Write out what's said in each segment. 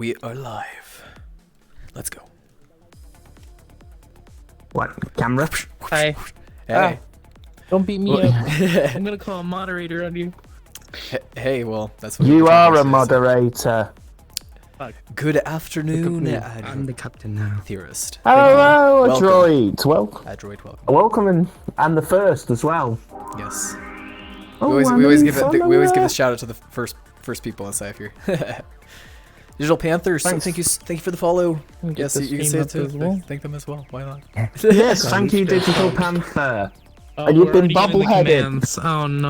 We are live. Let's go. What? Camera? Hi. Hey. Don't beat me up. I'm gonna call a moderator on you. Hey, well, that's what You we're are a talking about today, moderator. Fuck. so- Good afternoon, I'm the captain now. theorist. Hello, Welcome. droid. Welcome. Adroid, welcome. Welcome and the first as well. Yes. Oh, we always give the a shout out to the first people on site here. Digital Panthers, Thanks. thank you for the follow. Get Yes, the you can stream say it up too. as well. Thank them as well. Why not? Yes, thank you, Digital Panther. Oh, And you've we're been already getting the bubble-headed. commands. Oh no.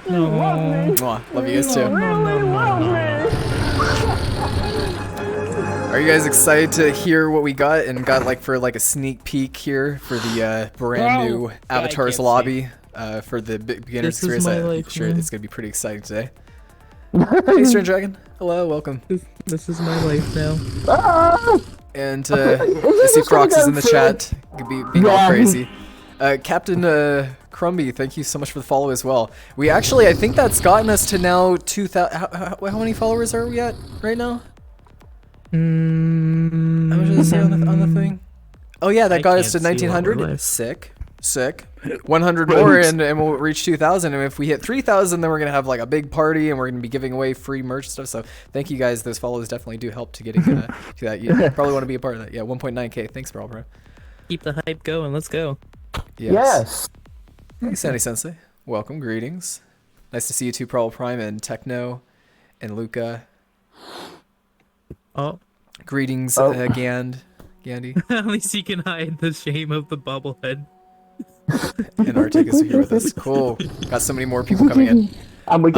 Mwah. Love you guys too. No. Are you guys excited to hear what we got and got for a sneak peek here for the brand new Avatars can't lobby for the beginner's This is experience? my I'm life, sure man. it's gonna be pretty exciting today. Hey, Strange Dragon. Hello, welcome. This is my life now. Ah! And this Steve is gonna Crocs is go in the through. chat. Could be being all Yeah. crazy. Captain Crumby, thank you so much for the follow as well. We actually, I think that's gotten us to now 2,000. How many followers are we at right now? How much does it say on the thing? Oh yeah, that I got us to can't see what we're 1,900. live. Sick. 100 more and we'll reach 2,000. And if we hit 3,000, then we're gonna have a big party and we're gonna be giving away free merch stuff. So thank you guys. Those follows definitely do help to getting to that. You probably want to be a part of that. Yeah, 1.9k. Thanks, Brawl Bro. Keep the hype going. Let's go. Yes. Hey, Sandy Sensei. Welcome. Greetings. Nice to see you too, Brawl Prime and Techno and Luca. Oh, Greetings, Oh. Gandhi. at least you can hide the shame of the bobblehead. And Arctic is here with us. Cool. Got so many more people coming in. And we're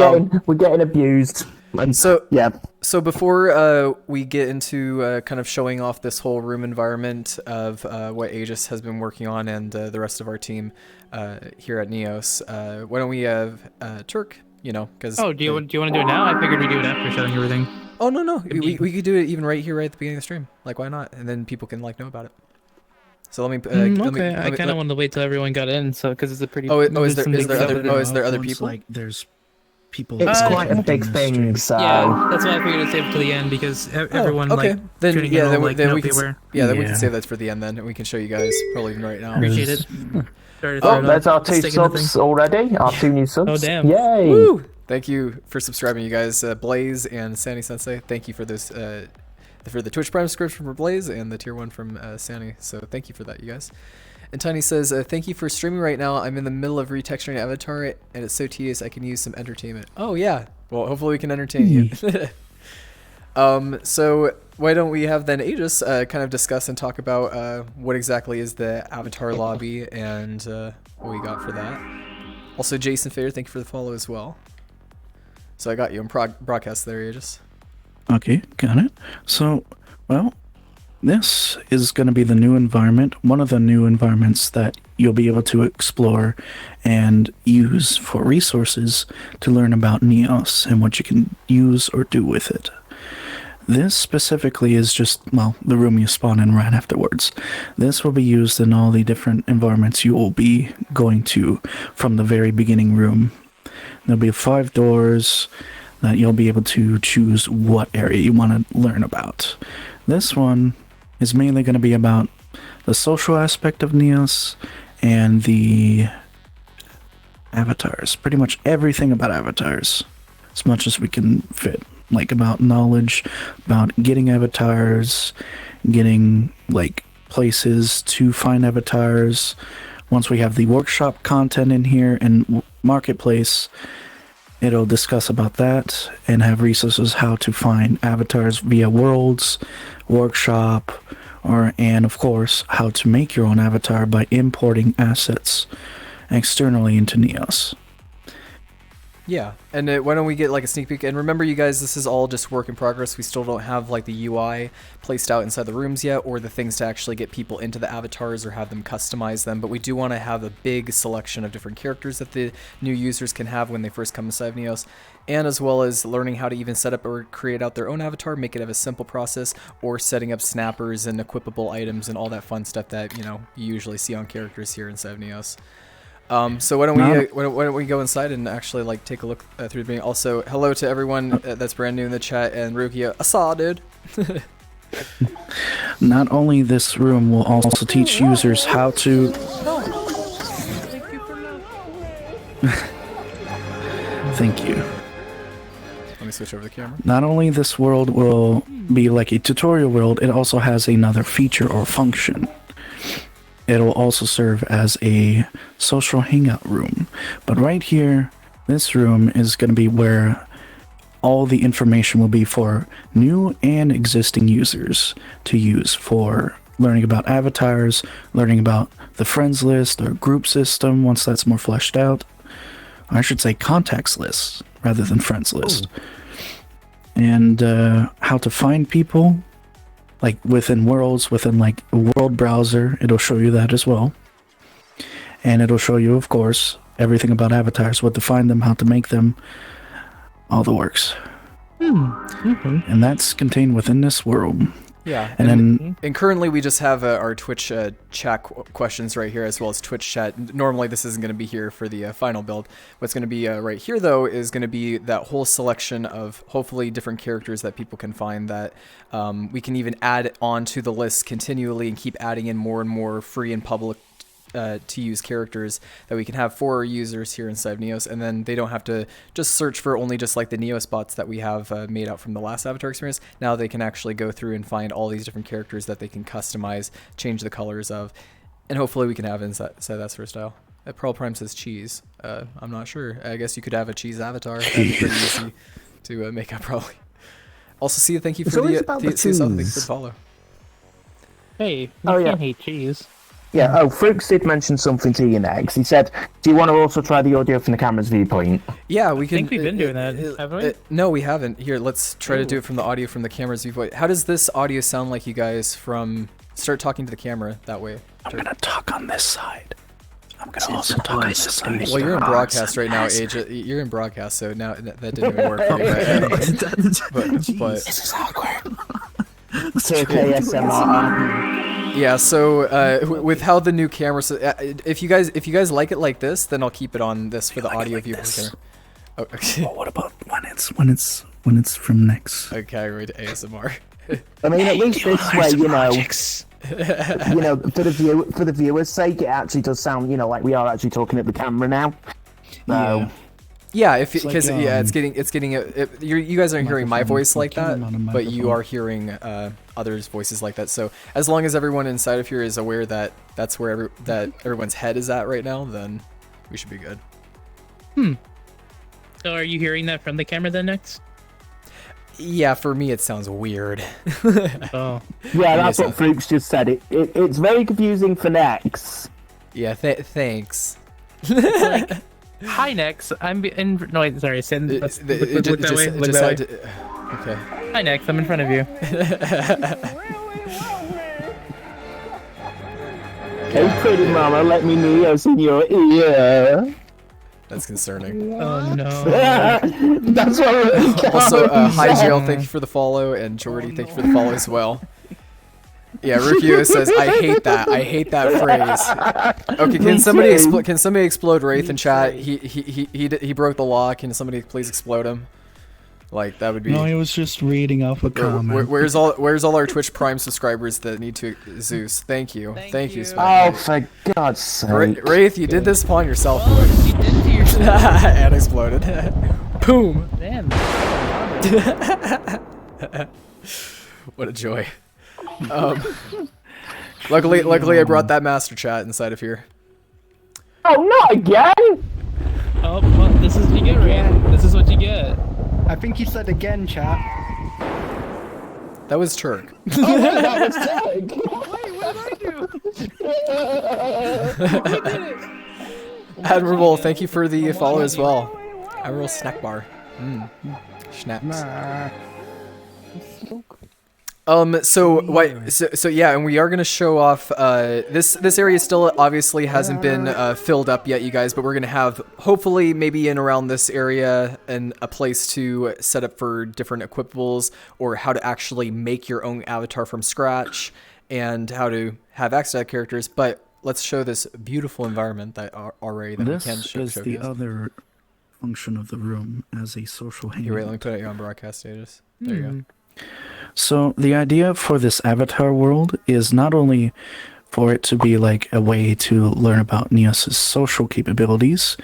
getting abused. And So yeah. So before we get into kind of showing off this whole room environment of what Aegis has been working on and the rest of our team here at Neos, why don't we have Turk? Because Oh, do you want to do it now? I figured we'd do it after showing everything. oh no, we could do it even right here, right at the beginning of the stream. Why not? And then people can know about it. So let me. Okay, I kind of wanted to wait till everyone got in, so because it's a pretty. Is there's there some big other? stuff. Is there other Once, people? there's people. It's quite a in big the thing, stream. so Yeah, that's why I figured to save it to the end because everyone okay. Then tuning yeah, in then, will, we- then not we be can. aware. Yeah, then we can Yeah. save that for the end. Then and we can show you guys probably even right now. Appreciate it. Sorry to throw Oh, it there's up. our two Stick in the subs thing. already. Our two new subs. Oh, damn. Yay! Woo! Thank you for subscribing, you guys. Blaze and Sandy Sensei. Thank you for this. For the Twitch Prime subscription for Blaze and the tier 1 from Sandy. So thank you for that, you guys. And Tiny says, thank you for streaming right now. I'm in the middle of retexturing Avatar and it's so tedious I can use some entertainment. Oh yeah. Well, hopefully we can entertain you. So why don't we have then Aegis kind of discuss and talk about what exactly is the Avatar lobby and what we got for that. Also, Jason Fair, thank you for the follow as well. So I got you in broadcast there, Aegis. Okay, got it. So, well, this is going to be the new environment, one of the new environments that you'll be able to explore and use for resources to learn about Neos and what you can use or do with it. This specifically is just, well, the room you spawn in right afterwards. This will be used in all the different environments you will be going to from the very beginning room. There'll be 5 doors that you'll be able to choose what area you want to learn about. This one is mainly going to be about the social aspect of Neos and the avatars. Pretty much everything about avatars, as much as we can fit. About knowledge, about getting avatars, getting places to find avatars. Once we have the workshop content in here and marketplace, it'll discuss about that and have resources how to find avatars via worlds, workshop, and of course how to make your own avatar by importing assets externally into Neos. Yeah, and why don't we get a sneak peek? And remember, you guys, this is all just work in progress. We still don't have the UI placed out inside the rooms yet, or the things to actually get people into the avatars or have them customize them. But we do want to have a big selection of different characters that the new users can have when they first come inside of Neos, and as well as learning how to even set up or create out their own avatar, make it have a simple process, or setting up snappers and equipable items and all that fun stuff that you usually see on characters here inside of Neos. So why don't we go inside and actually like take a look through the beginning. Also, hello to everyone that's brand new in the chat, and Rukia, I saw, dude. Not only this room will also teach users how to. Thank you. Let me switch over the camera. Not only this world will be like a tutorial world, it also has another feature or function. It'll also serve as a social hangout room. But right here, this room is going to be where all the information will be for new and existing users to use for learning about avatars, learning about the friends list or group system once that's more fleshed out. I should say contacts lists rather than friends list. And how to find people, like within worlds, within like a world browser, it'll show you that as well. And it'll show you, of course, everything about avatars, what to find them, how to make them, all the works. And that's contained within this world. Yeah, and then currently we just have our Twitch chat questions right here, as well as Twitch chat. Normally this isn't going to be here for the final build. What's going to be right here, though, is going to be that whole selection of hopefully different characters that people can find that we can even add onto the list continually and keep adding in more and more free and public to use characters that we can have for our users here inside of Neos, and then they don't have to just search for only just like the Neos bots that we have made out from the last avatar experience. Now they can actually go through and find all these different characters that they can customize, change the colors of, and hopefully we can have inside that sort of style. Pearl Prime says cheese. I'm not sure. I guess you could have a cheese avatar. That'd be pretty easy to make up, probably. Also, see, thank you for the follow. Hey, you can't hate cheese. Yeah, Fruits did mention something to you next. He said, do you want to also try the audio from the camera's viewpoint? Yeah, we can. I think we've been doing that, haven't we? No, we haven't. Here, let's try to do it from the audio from the camera's viewpoint. How does this audio sound like, you guys, from... Start talking to the camera that way. I'm going to talk on this side. I'm going to also talk on this side. Well, you're in broadcast right now, Age. You're in broadcast, so now that didn't even work for you. But this is awkward. So ASMR. Yeah, so with how the new camera, if you guys like it like this, then I'll keep it on this for the audio view. Oh, okay. Well, what about when it's from next? Okay, we're to ASMR. I mean, at least this way, for the viewers' sake, it actually does sound, like we are actually talking at the camera now. So. Yeah, because it's getting you guys aren't hearing my voice like that, but you are hearing others' voices like that. So as long as everyone inside of here is aware that that's where everyone's head is at right now, then we should be good. So are you hearing that from the camera then next? Yeah, for me it sounds weird. Oh. Yeah, that's what Fruits just said. It's very confusing for Nex. Yeah, thanks. Like, hi, Nex. I'm in. No, wait, sorry. Send. Look that way. Look that way. Okay. Hi, Nex. I'm in front of you. Hey, pretty mama, let me Neos in your ear. That's concerning. Oh no. That's what. Also, hi Jill, thank you for the follow, and Jordy, thank you for the follow as well. Yeah, Rukio says, I hate that phrase. Okay, can somebody explode Wraith in chat? He broke the law. Can somebody please explode him? Like, that would be... No, I was just reading off a comment. Where's all our Twitch Prime subscribers that need to... Zeus, thank you. Thank you. Oh, for God's sake. Wraith, you did this upon yourself. Oh, you did it to yourself. And exploded. Boom. Damn. What a joy. Luckily I brought that master chat inside of here. Oh, not again! Oh, well, this is what you get, Wraith. This is what you get. I think you said again, chat. That was Turk. Oh, wait, that was Tag. What did I do? Admirable, thank you for the follow as well. Admiral Snack Bar. Schnapps. So yeah, and we are gonna show off this area still obviously hasn't been filled up yet, you guys, but we're gonna have hopefully maybe in around this area and a place to set up for different equipables, or how to actually make your own avatar from scratch and how to have access to characters. But let's show this beautiful environment that already that This we can show. is the showcase. other function of the room as a social hangout. Here, wait, let me put it on broadcast status. There you go. So the idea for this avatar world is not only for it to be like a way to learn about Neos's social capabilities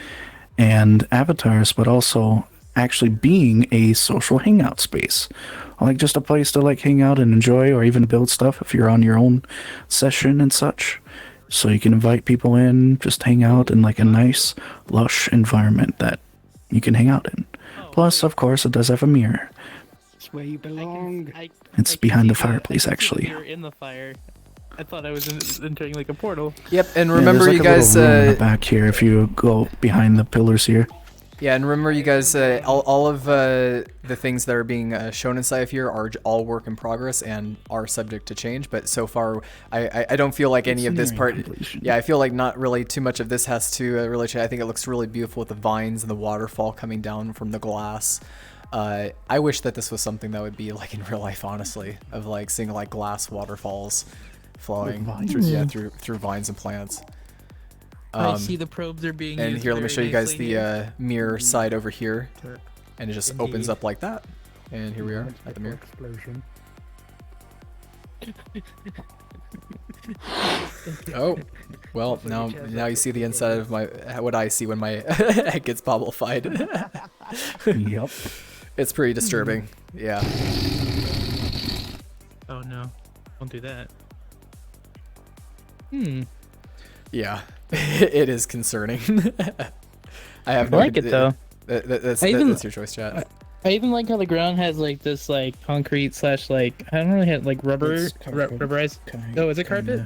and avatars, but also actually being a social hangout space. Like just a place to like hang out and enjoy, or even build stuff if you're on your own session and such. So you can invite people in, just hang out in like a nice, lush environment that you can hang out in. Plus, of course, it does have a mirror. It's where you belong. It's behind the fireplace, actually. You're in the fire. I thought I was entering like a portal. Yep, and Yeah, remember there's, you like, a guys. little room in the back here if you go behind the pillars here. Yeah, and remember you guys. All of the things that are being shown inside of here are all work in progress and are subject to change. But so far, I don't feel like any of this part. Yeah, I feel like not really too much of this has to really change. I think it looks really beautiful with the vines and the waterfall coming down from the glass. I wish that this was something that would be like in real life, honestly, of like seeing like glass waterfalls flowing through vines and plants. I see the probes are being And used here, let me very show you guys nicely the here. mirror side over here, and it just opens Indeed. up like that. And here we are at the mirror. Explosion. Oh, well, now you see the inside of my what I see when my head gets bobblified. Yep. It's pretty disturbing. Yeah. Oh no, don't do that. Yeah. It is concerning. I have I no like it though. That's your choice, chat. I even like how the ground has like this like concrete slash like I don't really have like rubber It's carpet. rubberized. Oh, is it carpet?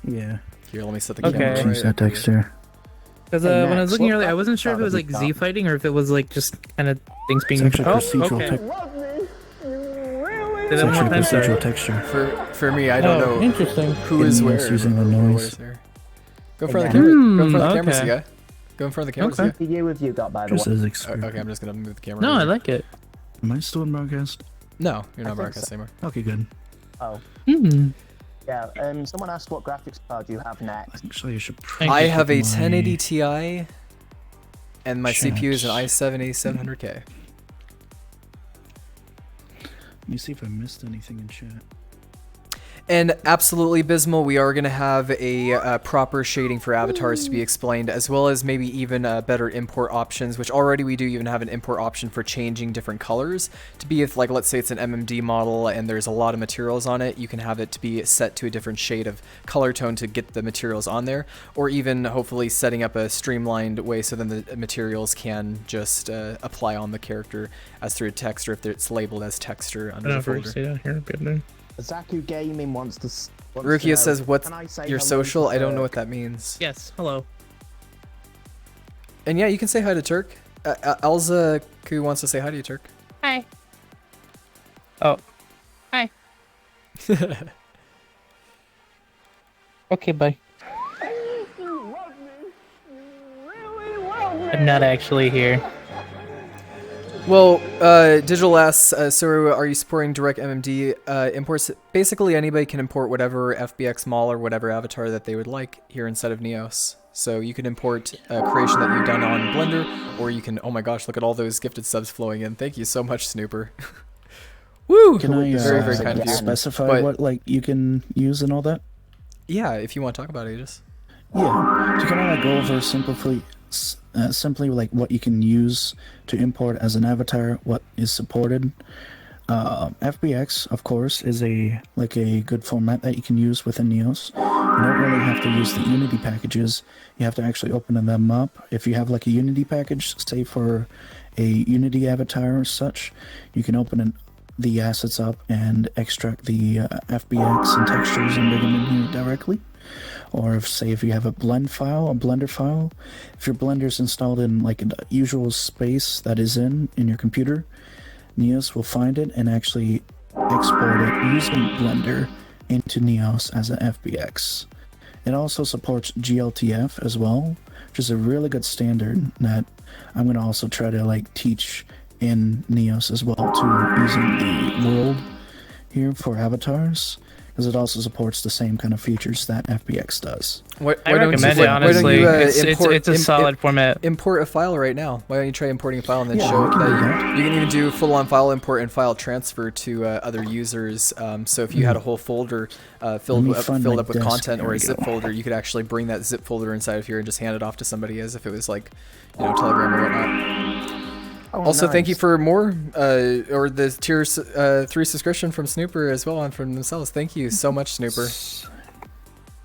Yeah. Here, let me set the Okay. camera. Change that texture. Because Hey, when I Max, was looking what earlier, I wasn't sure if it was like graphics card Z fighting or if it was like just kind of things being. It's actually procedural okay. It's Say that one more actually time, sorry. procedural texture. For me, I don't know Interesting. who is And where. it's using the or what noise. is there. Go in front of the camera. Go in front of the camera, okay. Sia. Go in front of the camera, Okay. Sia. You have you got, by the way? Just as Oh, experience. okay, I'm just gonna move the camera. No, over I here. like it. Am I still in broadcast? No, you're not think broadcast so. anymore. Okay, good. Oh, Hmm. yeah. Someone asked what graphics card you have next. Actually, I should. Thank I you. have a my 1080 Ti, and my CPU is an chat. i7 8700K. Let me see if I missed anything in chat. And absolutely abysmal, we are going to have a proper shading for avatars to be explained, as well as maybe even better import options, which already we do even have an import option for changing different colors to be if, like, let's say it's an MMD model and there's a lot of materials on it, you can have it to be set to a different shade of color tone to get the materials on there, or even hopefully setting up a streamlined way so then the materials can just apply on the character as through a text, or if it's labeled as texture under the folder. Stay down here a bit there. Zaku Gaming wants to. Rukia says, what's "Can I say your hello social? to I don't know Turk?" what that means. Yes. Hello. And yeah, you can say hi to Turk. Elza Ku wants to say hi to you, Turk. Hi. Oh. Hi. Okay, bye. I'm not actually here. Well, Digital asks, so are you supporting direct MMD imports? Basically, anybody can import whatever FBX mall or whatever avatar that they would like here inside of Neos. So you can import a creation that you've done on Blender, or you can, oh my gosh, look at all those gifted subs flowing in. Thank you so much, Snooper. Woo! Can I very, very kind of you. specify But- what like you can use and all that? Yeah, if you want to talk about it, Aegis. Yeah. So can I like go over simply like what you can use to import as an avatar, what is supported? FBX, of course, is a good format that you can use within Neos. You don't really have to use the Unity packages. You have to actually open them up. If you have like a Unity package, say for a Unity avatar or such, you can open the assets up and extract the FBX and textures and bring them in here directly. Or if you have a Blender file, if your Blender's installed in like a usual space that is in your computer, Neos will find it and actually export it using Blender into Neos as an FBX. It also supports GLTF as well, which is a really good standard that I'm going to also try to like teach in Neos as well too, using the world here for avatars. because it also supports the same kind of features that FBX does. I recommend it, honestly. It's a solid format. Import a file right now. Why don't you try importing a file and then show that you can even do full-on file import and file transfer to other users. So if you had a whole folder filled up with content or a zip folder, you could actually bring that zip folder inside of here and just hand it off to somebody as if it was like, Telegram or whatnot. Also, nice. thank you for more, or the tier 3 subscription from Snooper as well, and from themselves. Thank you so much, Snooper.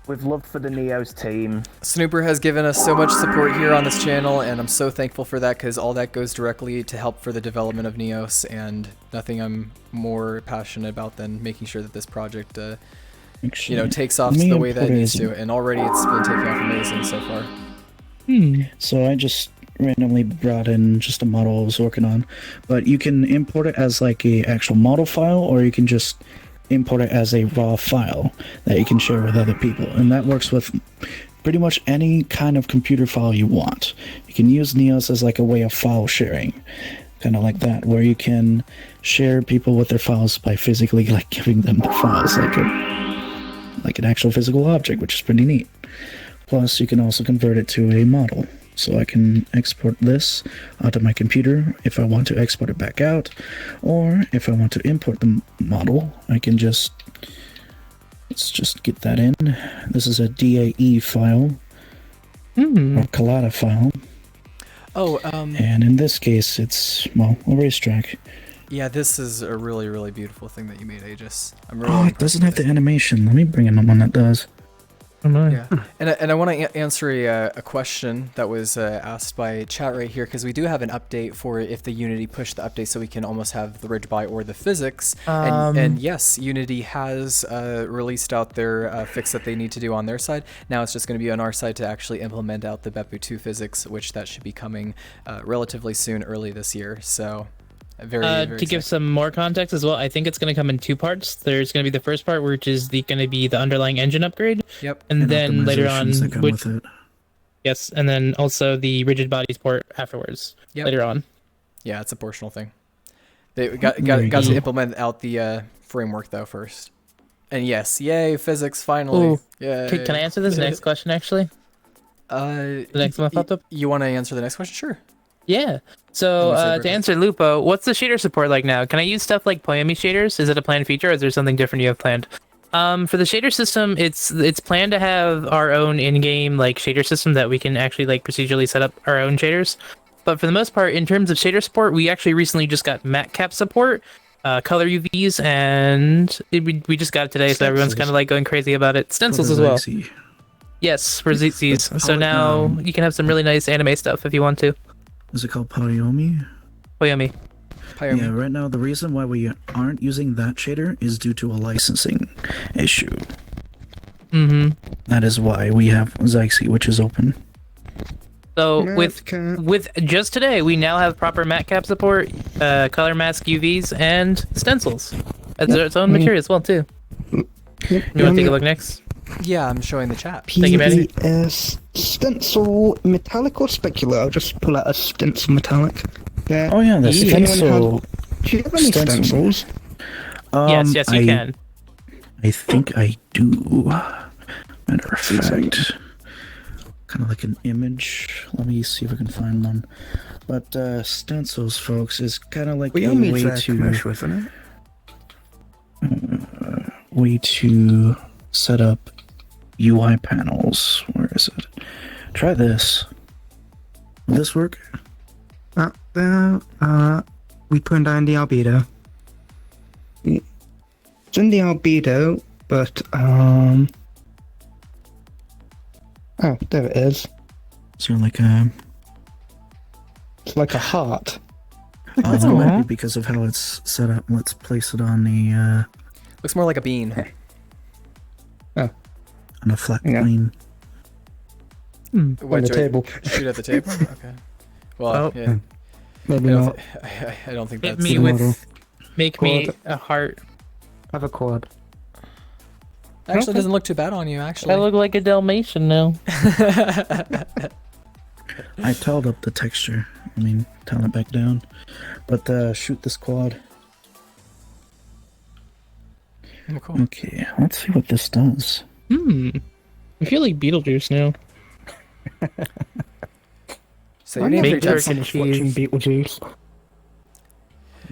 With love for the Neos team. Snooper has given us so much support here on this channel, and I'm so thankful for that, because all that goes directly to help for the development of Neos, and nothing I'm more passionate about than making sure that this project, takes off the way that it needs to, and already it's been taking off amazing so far. So I just randomly brought in just a model I was working on, but you can import it as like a actual model file, or you can just import it as a raw file that you can share with other people, and that works with pretty much any kind of computer file you want. You can use Neos as like a way of file sharing, kind of like that, where you can share people with their files by physically like giving them the files like an actual physical object, which is pretty neat. Plus you can also convert it to a model. So I can export this onto my computer if I want to export it back out, or if I want to import the model, I can let's just get that in. This is a DAE file, or Collada file. Oh, and in this case, it's, a racetrack. Yeah, this is a really, really beautiful thing that you made, Aegis. I'm really it doesn't have the animation. Let me bring in one that does. Yeah, and I want to answer a question that was asked by chat right here, because we do have an update for if the Unity pushed the update, so we can almost have the ridge by or the physics. And yes, Unity has released out their fix that they need to do on their side. Now it's just going to be on our side to actually implement out the Beppu 2 physics, which that should be coming relatively soon, early this year. So. Very to give some more context as well, I think it's going to come in 2 parts. There's going to be the first part, which is going to be the underlying engine upgrade. Yep. And then later on, that come with it. Yes, and then also the rigid bodies port afterwards. Yep. Later on. Yeah, it's a portional thing. They got to implement out the framework though first. And yes, yay physics finally. Yeah. Can I answer this next question actually? The next one I popped up. You want to answer the next question? Sure. Yeah. So to answer Lupo, what's the shader support like now? Can I use stuff like Poemi shaders? Is it a planned feature, or is there something different you have planned? For the shader system, it's planned to have our own in-game like shader system that we can actually like procedurally set up our own shaders. But for the most part, in terms of shader support, we actually recently just got matte cap support, color UVs, and we just got it today, so everyone's kind of like going crazy about it. Stencils as well. Yes, for ZZs. So now you can have some really nice anime stuff if you want to. Is it called Poemi? Poemi. Yeah, right now the reason why we aren't using that shader is due to a licensing issue. That is why we have Zyxi, which is open. So with just today, we now have proper matte cap support, color mask UVs, and stencils. As its own material as well too. You want to take a look next? Yeah, I'm showing the chat. Thank you, Maddie. PVS stencil metallic or specular? I'll just pull out a stencil metallic. Yeah. Oh yeah, the stencil. Do you have any stencils? Yes, you can. I think I do. Matter of fact, kind of like an image. Let me see if I can find one. But stencils, folks, is kind of like a way to way to set up UI panels. Where is it? Try this. Will this work? We put down the albedo. It's in the albedo, but oh, there it is. So like a. It's like a heart. It might be because of how it's set up. Let's place it on the. Looks more like a bean. On a flat plane. On the table. Shoot at the table? Okay. Well, yeah. Maybe not. I don't think Hit that's... me with... Make me a heart. Have a quad. Actually, doesn't look too bad on you, actually. I look like a Dalmatian now. I tiled up the texture. Tile it back down. But shoot this quad. Oh, cool. Okay, let's see what this does. I feel like Beetlejuice now. So your name Make for your text. turkey and Watching cheese. Beetlejuice.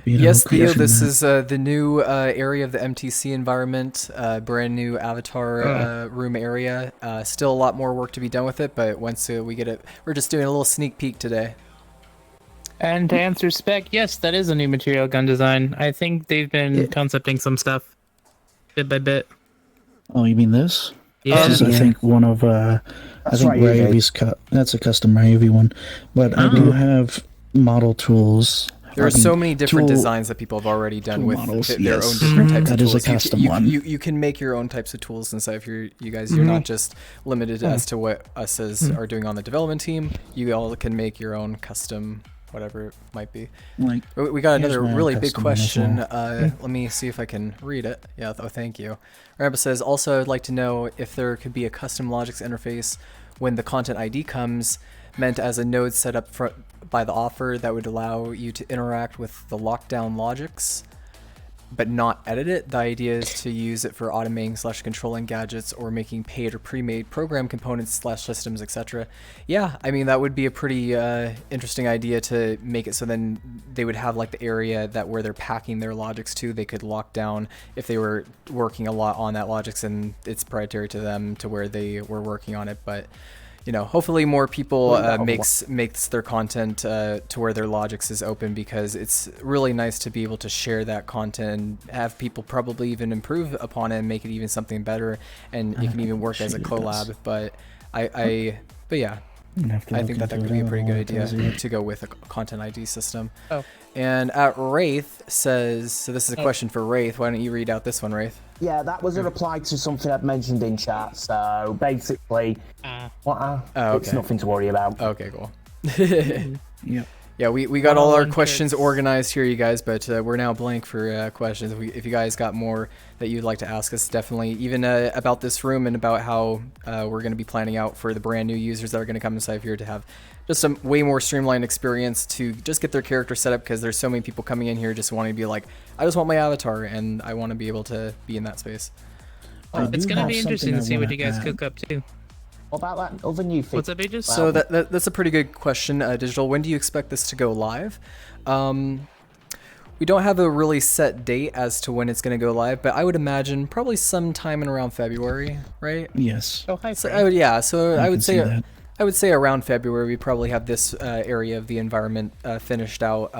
Yes, Theo, Creation this map. is the new area of the MTC environment, brand new avatar room area. Still a lot more work to be done with it, but once we get it, we're just doing a little sneak peek today. And to answer spec, yes, that is a new material gun design. I think they've been concepting some stuff bit by bit. Oh, you mean this? Yeah. This is, I think, one of I think right, Evie. Ravi's cut. That's a custom Ravi one, but I do have model tools. There are I can so many different tool- designs that people have already done tool with models, their own yes. different types That of is a tools. You custom can- one. You can make your own types of tools inside of you guys. You're not just limited as to what us as are doing on the development team. You all can make your own custom whatever it might be. Like, We got here's another my own really big custom one as question. well. Let me see if I can read it. Yeah, thank you. Rabba says, also, I'd like to know if there could be a custom logics interface when the content ID comes, meant as a node set up by the offer that would allow you to interact with the lockdown logics, but not edit it. The idea is to use it for automating / controlling gadgets or making paid or pre-made program components / systems, etc. Yeah, I mean, that would be a pretty interesting idea to make it so then they would have like the area that where they're packing their logics to, they could lock down if they were working a lot on that logics and it's proprietary to them to where they were working on it. But you know, hopefully more people makes their content to where their logics is open, because it's really nice to be able to share that content and have people probably even improve upon it and make it even something better, and it can even work as a collab. But but yeah, I think that could be a pretty good idea to go with a content ID system. Oh. And Wraith says, so this is a question for Wraith. Why don't you read out this one, Wraith? Yeah, that was a reply to something I'd mentioned in chat. So basically, it's nothing to worry about. Okay, cool. Yep. Yeah, we got all our questions organized here, you guys, but we're now blank for questions. If you guys got more that you'd like to ask us, definitely, even about this room and about how we're going to be planning out for the brand new users that are going to come inside here to have just a way more streamlined experience to just get their character set up, because there's so many people coming in here just wanting to be like, I just want my avatar and I want to be able to be in that space. It's going to be interesting to see what you guys cook up too. What about that other new thing? What's up, Aegis? So that's a pretty good question, Digital. When do you expect this to go live? We don't have a really set date as to when it's going to go live, but I would imagine probably sometime in around February, right? Yes. Oh, hi, So Frank. I would see that. I would say around February we probably have this area of the environment finished out.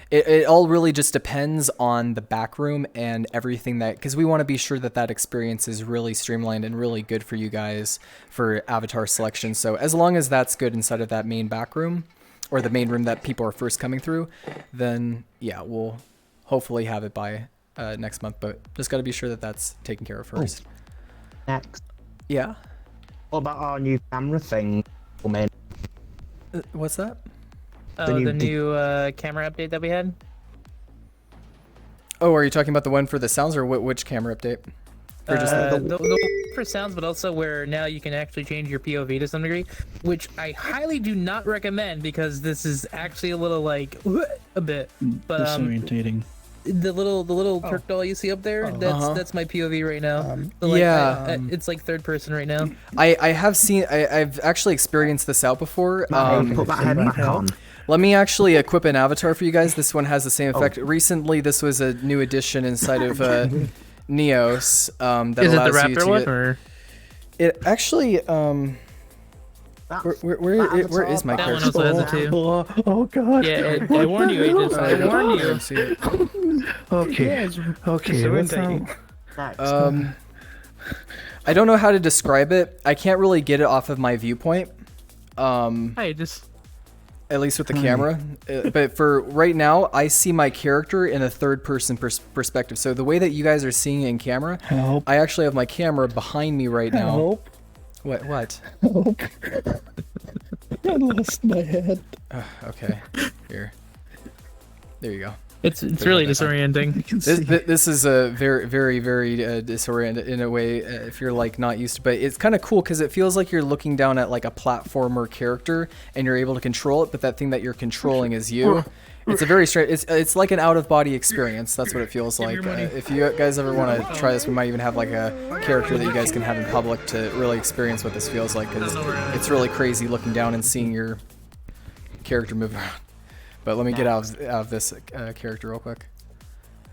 It all really just depends on the back room and everything, that because we want to be sure that that experience is really streamlined and really good for you guys for avatar selection. So as long as that's good inside of that main back room, or the main room that people are first coming through, then yeah, we'll hopefully have it by next month. But just got to be sure that that's taken care of first. Next. Yeah. What about our new camera thing? What's that? Oh, the new camera update that we had? Oh, are you talking about the one for the sounds, or which camera update? Or just The one for sounds, but also where now you can actually change your POV to some degree, which I highly do not recommend, because this is actually a little like a bit. But Disorientating. the little Turk doll you see up there, that's my POV right now. So, like, yeah. it's like third person right now. I have seen, I've actually experienced this out before. Put that head back on. Let me actually equip an avatar for you guys. This one has the same effect. Recently, this was a new addition inside of Neos. That Is it the allows you Raptor to one, get- or It actually, where is my that one character? also has it too? Oh God. Yeah, I warned you, Aegis. I warned you. See it. Okay. Okay. What's Disorientating. up? I don't know how to describe it. I can't really get it off of my viewpoint. Hi, just At least with the camera. But for right now, I see my character in a third person perspective. So the way that you guys are seeing it in camera, Help. I actually have my camera behind me right now. Help. What? Help. I lost my head. Okay. Here. There you go. It's really disorienting. This is a very disoriented in a way if you're like not used to, but it's kind of cool because it feels like you're looking down at like a platformer character and you're able to control it, but that thing that you're controlling is you. It's a very strange. It's like an out of body experience. That's what it feels like. If you guys ever want to try this, we might even have like a character that you guys can have in public to really experience what this feels like, because it's really crazy looking down and seeing your character move around. But let me get out of this character real quick.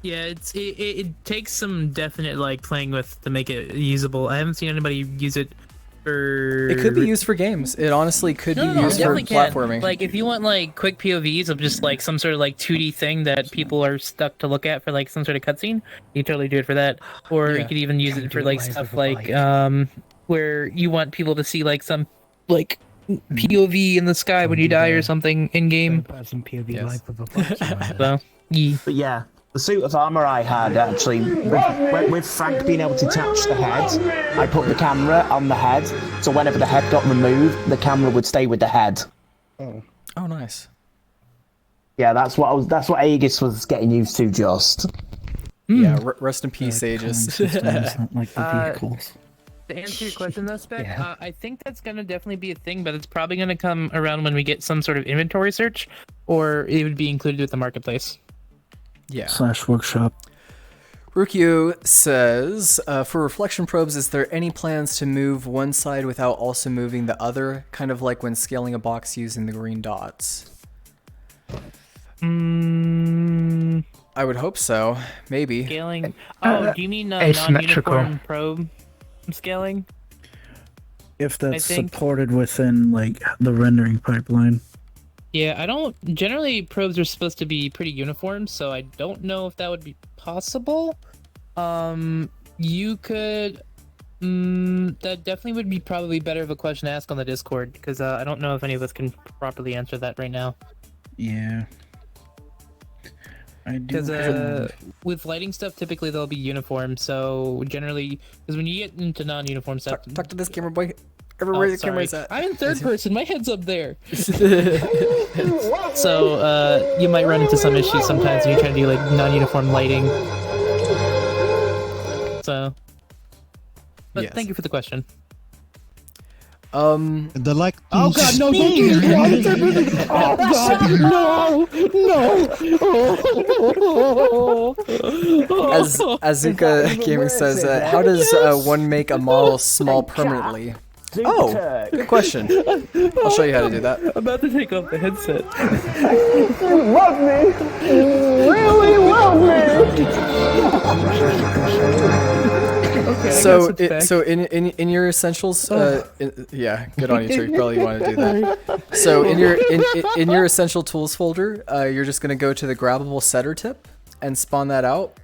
Yeah, it takes some definite like playing with to make it usable. I haven't seen anybody use it for. It could be used for games. It honestly could be used for platforming. Like if you want like quick POVs of just like some sort of like 2D thing that people are stuck to look at for like some sort of cutscene, you totally do it for that. Or you could even use it for like stuff like where you want people to see like some like POV in the sky when you die or something in game. Yes. So, yeah. But yeah, the suit of armor I had actually, with Frank being able to attach the head, I put the camera on the head, so whenever the head got removed, the camera would stay with the head. Oh, nice. Yeah, that's what Aegis was getting used to just. Yeah, rest in peace, Aegis. Not like the vehicles. To answer your question though, Spec, I think that's going to definitely be a thing, but it's probably going to come around when we get some sort of inventory search, or it would be included with the marketplace. Yeah. / workshop. Rukio says, for reflection probes, is there any plans to move one side without also moving the other? Kind of like when scaling a box using the green dots. I would hope so. Maybe. Scaling? Oh, do you mean non-uniform probe scaling? If that's supported within like the rendering pipeline. Yeah, I don't. Generally, probes are supposed to be pretty uniform, so I don't know if that would be possible. You could. That definitely would be probably better of a question to ask on the Discord, because I don't know if any of us can properly answer that right now. Yeah. I do. Because with lighting stuff, typically they'll be uniform. So generally, because when you get into non-uniform stuff, talk to this camera boy. Everywhere the camera's at. I'm in third person. My head's up there. So you might run into some issues sometimes when you're trying to do like non-uniform lighting. So, but thank you for the question. The like. Oh God, no! Don't do it! Oh God, no! As Azuka Gaming says, how does one make a model small permanently? Oh, good question. I'll show you how to do that. I'm about to take off the headset. You love me! You really love me! Okay, so in your essentials, yeah, good on you, Trick. You probably want to do that. So in your essential tools folder, you're just gonna go to the grabbable setter tip and spawn that out.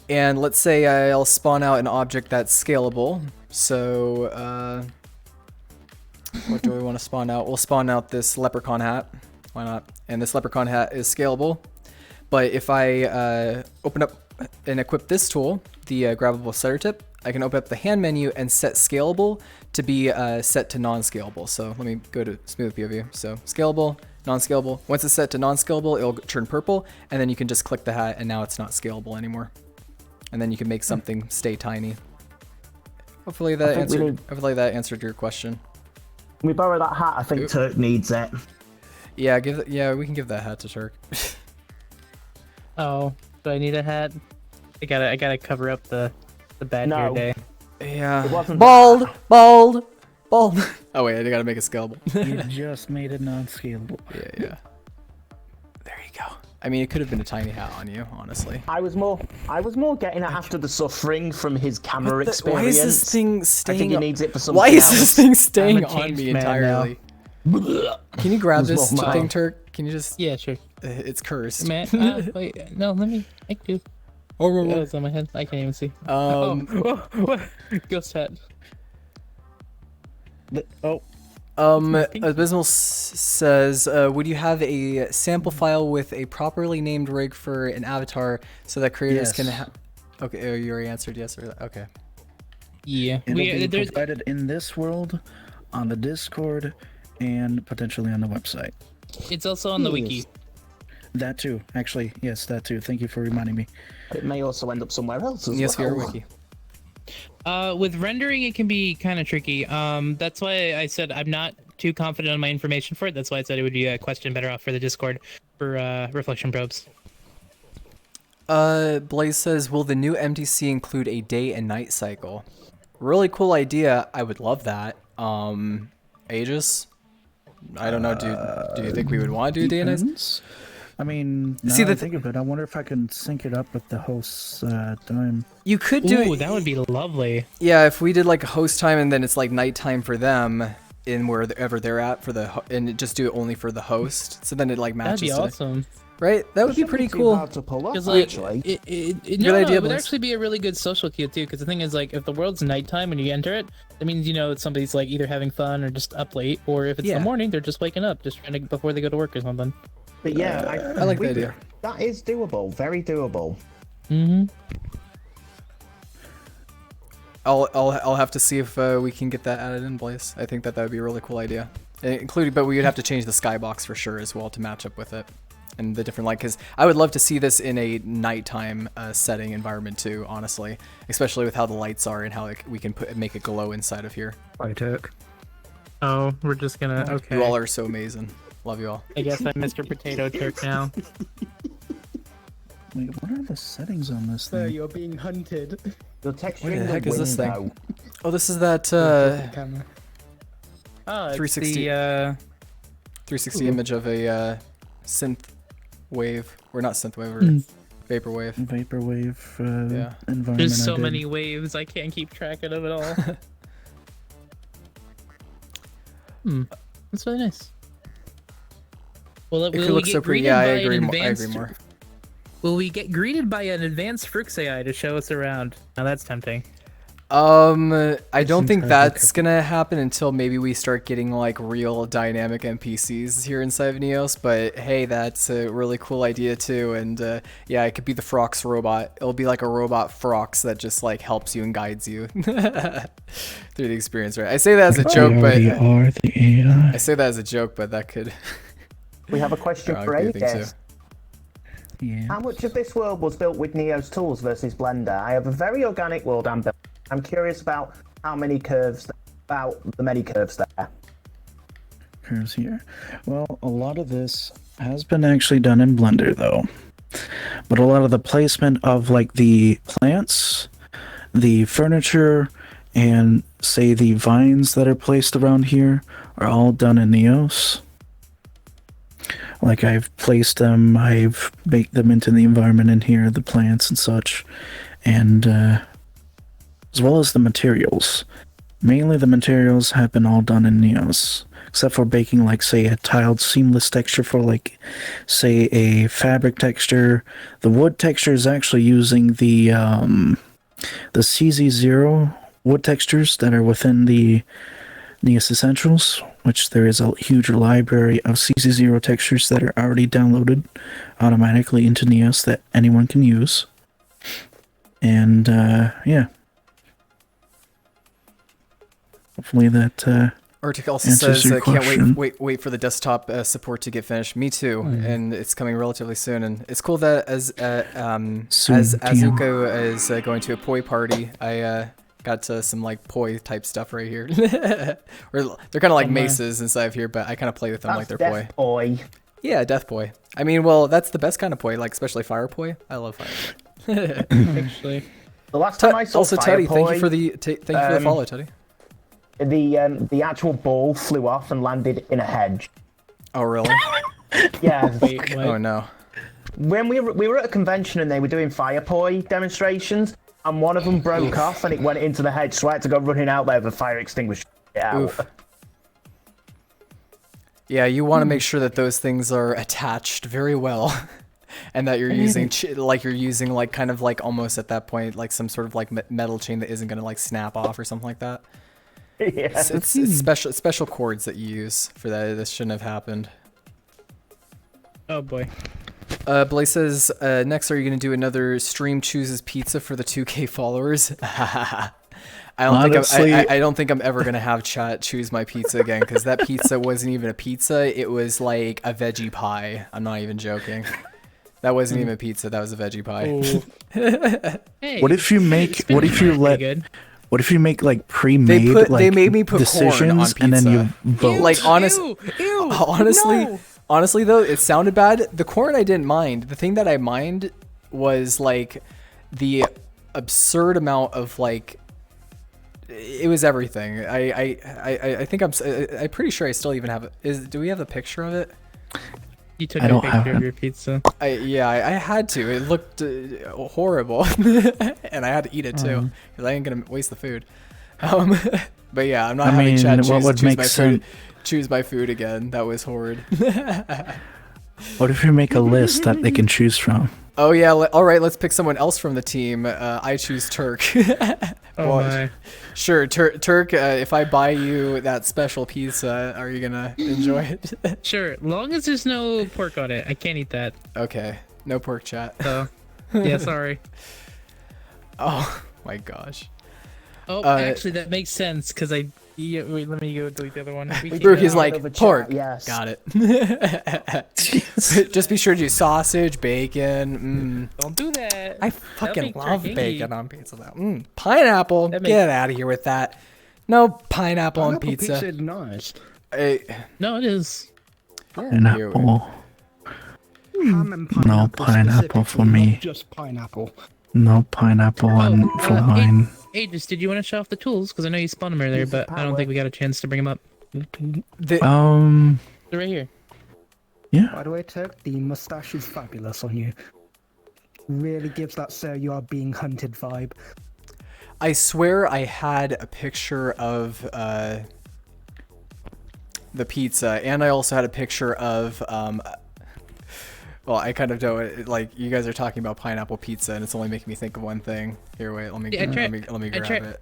And let's say I'll spawn out an object that's scalable. So what do we want to spawn out? We'll spawn out this leprechaun hat. Why not? And this leprechaun hat is scalable. But if I open up and equip this tool, the grabbable setter tip, I can open up the hand menu and set scalable to be set to non-scalable. So let me go to smooth POV. So scalable, non-scalable. Once it's set to non-scalable, it'll turn purple, and then you can just click the hat, and now it's not scalable anymore. And then you can make something stay tiny. Hopefully that answered your question. Can we borrow that hat? I think Turk needs it. Yeah, we can give that hat to Turk. Oh, do I need a hat? I gotta cover up the bad hair day. Yeah. Bald. Oh wait, I gotta make it scalable. You just made it non-scalable. Yeah. There you go. I mean, it could have been a tiny hat on you, honestly. I was more getting at after the suffering from his camera experience. Why is this thing staying? I think he needs it for something Why is else. this thing staying on me entirely? Can you grab this thing, Turk? Can you just? Yeah, sure. It's cursed. Man, wait, no, let me. I can do. Oh, it's on my head. I can't even see. Ghost hat. Abysmal says, would you have a sample file with a properly named rig for an avatar so that creators can have... Okay, you already answered yes or okay. Yeah. It'll be provided in this world, on the Discord, and potentially on the website. It's also on the wiki. That too. Actually, yes, that too. Thank you for reminding me. It may also end up somewhere else as Yes, well. VR Wiki. With rendering, it can be kind of tricky. That's why I said I'm not too confident on my information for it. That's why I said it would be a question better off for the Discord for reflection probes. Blaze says, will the new MTC include a day and night cycle? Really cool idea. I would love that. Aegis? I don't know. Do you think we would want to do day and night? Depends. I mean, now See, that I think of it, I wonder if I can sync it up with the host's time. You could do Ooh, it. that would be lovely. Yeah, if we did like a host time and then it's like nighttime for them in wherever they're at for and just do it only for the host. So then it like That'd matches. be to- awesome. right? That would be Shouldn't pretty too cool. hard to pull off, Because like, actually. no, idea, it would Blaze. actually be a really good social cue too. Because the thing is, like, if the world's nighttime when you enter it, that means somebody's like either having fun or just up late, or if it's Yeah. the morning, they're just waking up, just trying to before they go to work or something. But yeah, I like the idea. That is doable. Very doable. Mm-hmm. I'll have to see if we can get that added in, Blaze. I think that would be a really cool idea. Including, but we would have to change the skybox for sure as well to match up with it. And the different light, because I would love to see this in a nighttime setting environment too, honestly. Especially with how the lights are and how we can make it glow inside of here. Hi, Turk. Oh, we're just gonna okay. You all are so amazing. Love you all. I guess I'm Mr. Potato Turk now. Wait, what are the settings on this thing? you're being hunted. The texture What the in heck the is this thing? window. Oh, this is that Camera. Oh, it's 360. the 360 image of a synth wave, or not synth wave, or vaporwave. Vaporwave Yeah. environment. there's I so did. many waves I can't keep track of it all. That's really nice. Well, It could look so pretty. Yeah, I agree. I agree more. Will we get greeted by an advanced Frux AI to show us around? Now that's tempting. I don't think entirely that's gonna happen until maybe we start getting like real dynamic NPCs here inside of Neos. But hey, that's a really cool idea too. And yeah, it could be the Frox robot. It'll be like a robot Frox that just like helps you and guides you through the experience. Right? I say that as a joke, but They are the AI. I say that as a joke, but that could. We have a question Oh, for good thing Aegis. Yeah. How much of this world was built with Neo's tools versus Blender? I have a very organic world I'm building. I'm curious about how many curves, about the many curves there. Curves here. Well, a lot of this has been actually done in Blender though. But a lot of the placement of like the plants, the furniture, and say the vines that are placed around here are all done in Neos. Like I've placed them, I've baked them into the environment in here, the plants and such, and as well as the materials. Mainly the materials have been all done in Neos, except for baking like say a tiled seamless texture for like say a fabric texture. The wood texture is actually using the CZ0 wood textures that are within the Neos Essentials, which there is a huge library of CZ0 textures that are already downloaded automatically into Neos that anyone can use. And yeah. Hopefully that Arctic also answers says, your can't question. wait for the desktop support to get finished. Me too, and it's coming relatively soon. And it's cool that as Azuko is going to a poi party, I got some like poi type stuff right here. Or they're kind of like maces inside of here, but I kind of play with them like they're poi. Death Boy. Yeah, death poi. I mean, well, that's the best kind of poi, like especially fire poi. I love fire. Actually, The last time I saw Also, Fire Tuddy, thank you Poi, for the follow, Tuddy. the actual ball flew off and landed in a hedge. Oh, really? Yeah. wait, what? Oh no. When we were at a convention and they were doing fire poi demonstrations, and one of them broke off and it went into the hedge, so I had to go running out there with a fire extinguisher. Yeah. Oof. Yeah, you want to make sure that those things are attached very well, and that you're using like kind of like almost at that point like some sort of like metal chain that isn't gonna like snap off or something like that. Yeah. It's special cords that you use for that. This shouldn't have happened. Oh boy. Blaze says, next, are you going to do another stream chooses pizza for the 2K followers? I don't think I'm ever gonna have chat choose my pizza again, because that pizza wasn't even a pizza. It was like a veggie pie. I'm not even joking. That wasn't even a pizza. That was a veggie pie. Hey, What if you make? What if you let? good. What if you make like pre-made? They made me put corn on decisions pizza. and then you vote. Like Ew, honestly though, it sounded bad. The corn I didn't mind. The thing that I mind was like the absurd amount of like. It was everything. I think I'm pretty sure I still even have it. Do we have a picture of it? You took I a don't picture have of it. your pizza. I had to. It looked horrible, and I had to eat it too because I ain't gonna waste the food. But yeah, I'm not having Chad choose my food again. That was horrid. What if you make a list that they can choose from? Oh yeah, all right. Let's pick someone else from the team. I choose Turk. Oh my. Sure, Turk. If I buy you that special pizza, are you gonna enjoy it? Sure, long as there's no pork on it. I can't eat that. Okay, no pork chat. So, yeah, sorry. Oh my gosh. Oh, actually, that makes sense because wait, let me go delete the other one. Brookie's like Over chat, pork. yes. Got it. Just be sure to do sausage, bacon. Don't do that. I That'll fucking make love turkey. bacon on pizza though. Pineapple. That Get out of here with that. No pineapple on Pineapple pizza. is nice. No, it is. Pineapple. Ham and pineapple. No pineapple for specifically, me. not just pineapple. No pineapple on for mine. Aegis, did you want to show off the tools? Because I know you spun them earlier, but I don't think we got a chance to bring them up. The- They're right here. Yeah. By the way, Turk, the mustache is fabulous on you. Really gives that "sir, you are being hunted" vibe. I swear I had a picture of the pizza, and I also had a picture of well, I kind of don't like. You guys are talking about pineapple pizza, and it's only making me think of one thing. Here, wait, let me grab it.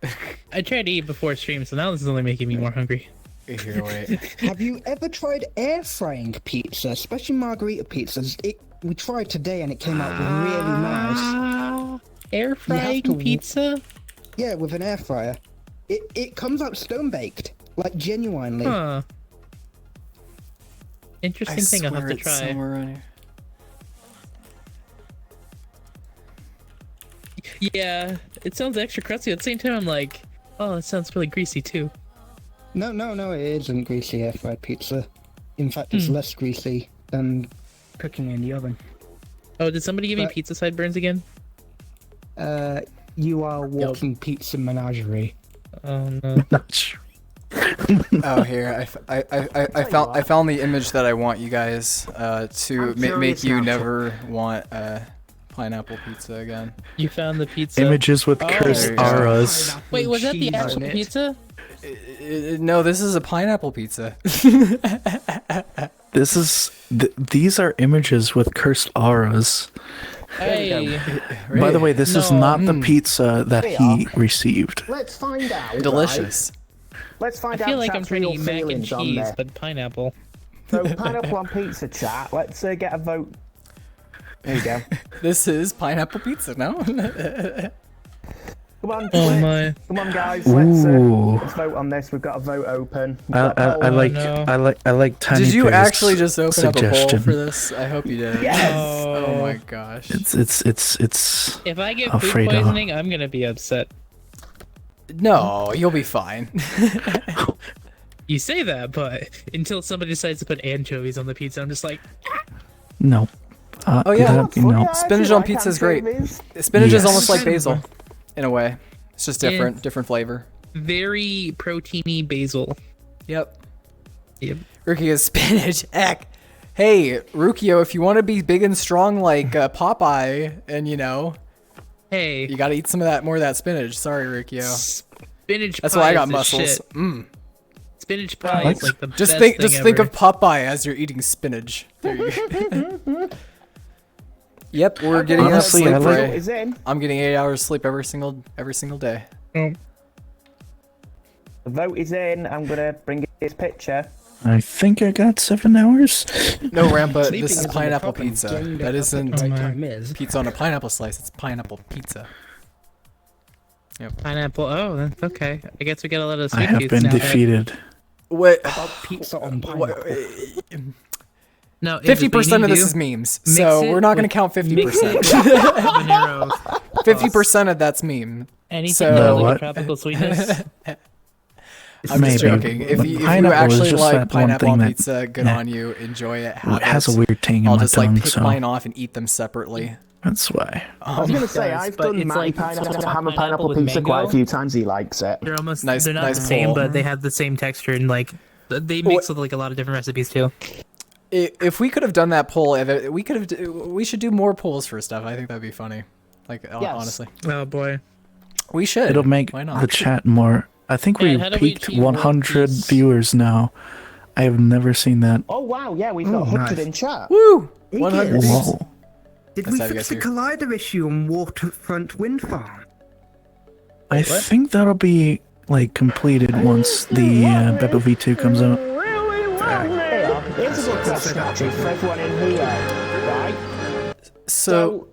I tried to eat before stream, so now this is only making me more hungry. Here, wait. Have you ever tried air frying pizza, especially margarita pizzas? We tried today, and it came out really nice. Air frying to- pizza? Yeah, with an air fryer. It comes out stone baked, like genuinely. Huh. I Interesting thing I'll have swear to it's try. somewhere around here. Yeah, it sounds extra crusty. At the same time, I'm like, oh, it sounds really greasy too. No, it isn't greasy air fried pizza. In fact, it's less greasy than cooking in the oven. Oh, did somebody give me But- pizza sideburns again? You are walking pizza menagerie. Oh no. Not sure. Oh, here I found the image that I want you guys to make curious you now. never want pineapple pizza again. You found the pizza. Images with Oh. cursed There you go. auras. Wait, was that the Cheese on actual it. pizza? No, this is a pineapple pizza. These are images with cursed auras. Hey, By the way, this is No. not the pizza that he received. Let's find out. Delicious. Right? Let's find I out. feel like I'm chat's trying to real eat mac and feelings on cheese, there. but pineapple. So pineapple on pizza chat. Let's get a vote. There you go. This is pineapple pizza, no? Come on, Oh Twitch. my. Come on, guys. Ooh. Let's vote on this. We've got a vote open. We've I, got I, a I poll. like no. I like Tiny Did you Pig's actually just open up a poll suggestion. for this? I hope you did. Yes. Oh my gosh. It's If I get food Alfredo. poisoning, I'm gonna be upset. No, you'll be fine. You say that, but until somebody decides to put anchovies on the pizza, I'm just like, no. Oh, yeah. No. Spinach on pizza is great. Spinach is Yes. almost like basil, in a way. It's just different, Yeah. different flavor. very proteiny basil. Yep. Yep. Ruki is spinach. Heck. Hey, Rukio, if you want to be big and strong like Popeye, and Hey, you got to eat some of that more of that spinach. Sorry, Rukio. spinach That's pie why I is got the muscles. shit. Mm. Spinach pie What? is like the Just best think, thing just think of ever. Popeye as you're eating spinach. There you go. Yep, we're getting enough Honestly, sleep. I like- Ray. Is in. I'm getting 8 hours sleep every single day. Oh, The vote is in. I'm gonna bring this picture. I think I got 7 hours. No, Rampa, Sleeping this is isn't the pineapple problem. pizza. Getting That the isn't right time is. pizza on a pineapple slice. It's pineapple pizza. Pineapple. Oh, that's okay. I guess we get a lot of I sweet have tooths been now. defeated. What? About pizza on pineapple. No, 50% of this is memes, so we're not going to count 50%. 50% of that's meme. Anything So- with, No, like what? a tropical sweetness. I'm just Maybe, joking. If but you pineapple is actually just like that one pineapple thing on that- pizza, good yeah. on you. Enjoy it. Well, Have it has it. a weird tang in I'll my just like tongue, pick so mine off and eat them separately. that's why. I was gonna say I've but done it's Matty like pineapple, swap ham and pineapple with pizza quite a mango. few times. He likes it. They're almost Nice- they're not nice the same, pull. but they have the same texture and like they mix with like a lot of different recipes too. If we could have done that poll, we should do more polls for stuff. I think that'd be funny. Like Yes. honestly, Oh boy. we should. It'll make Why not? the chat more. I think Yeah, we've how do we peaked achieve world 100 peace? viewers now. I have never seen that. Oh wow, yeah, we've got 100 nice. in chat. Woo! He 100 gets- peeps. Whoa. Did That's we how you fix guys the do. collider issue on Waterfront Wind Farm? I think that'll be like completed once the Beppo V2 comes out. Here's a good question actually for everyone in here, right? So,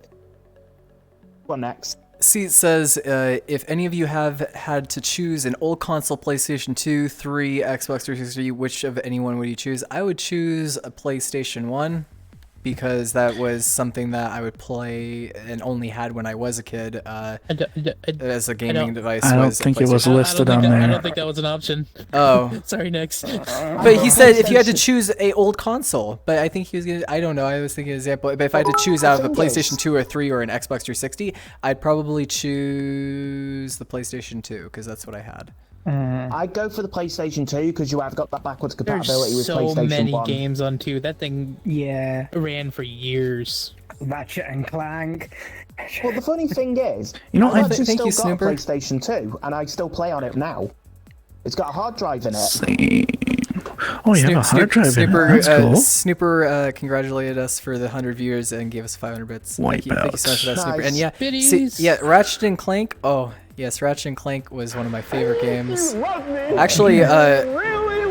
What next? Seat says, if any of you have had to choose an old console, PlayStation 2, 3, Xbox 360, which of anyone would you choose? I would choose a PlayStation 1 because that was something that I would play and only had when I was a kid as a gaming device. I don't was a think it was PlayStation. listed on I there. don't think that was an option. Oh, Sorry, next. but he said if you had to choose a old console, but I think he was gonna. I don't know. I was thinking an example. But if I had to choose out of a PlayStation 2 or 3 or an Xbox 360, I'd probably choose the PlayStation 2 because that's what I had. I'd go for the PlayStation 2 because you have got that backwards compatibility There's with so PlayStation many 1. games on 2. That thing Yeah, ran for years. Ratchet and Clank. Well, the funny thing is, You know, I've I actually thank still you, got Snooper. a PlayStation 2 and I still play on it now. It's got a hard drive in it. See. Oh, you have a hard drive in it. Snooper, That's cool. Snooper congratulated us for the 100 viewers and gave us 500 bits. Thank you so much for that, Snooper. Nice. And yeah, Biddies. yeah, Ratchet and Clank. Oh yes, Ratchet and Clank was one of my favorite games. Actually, a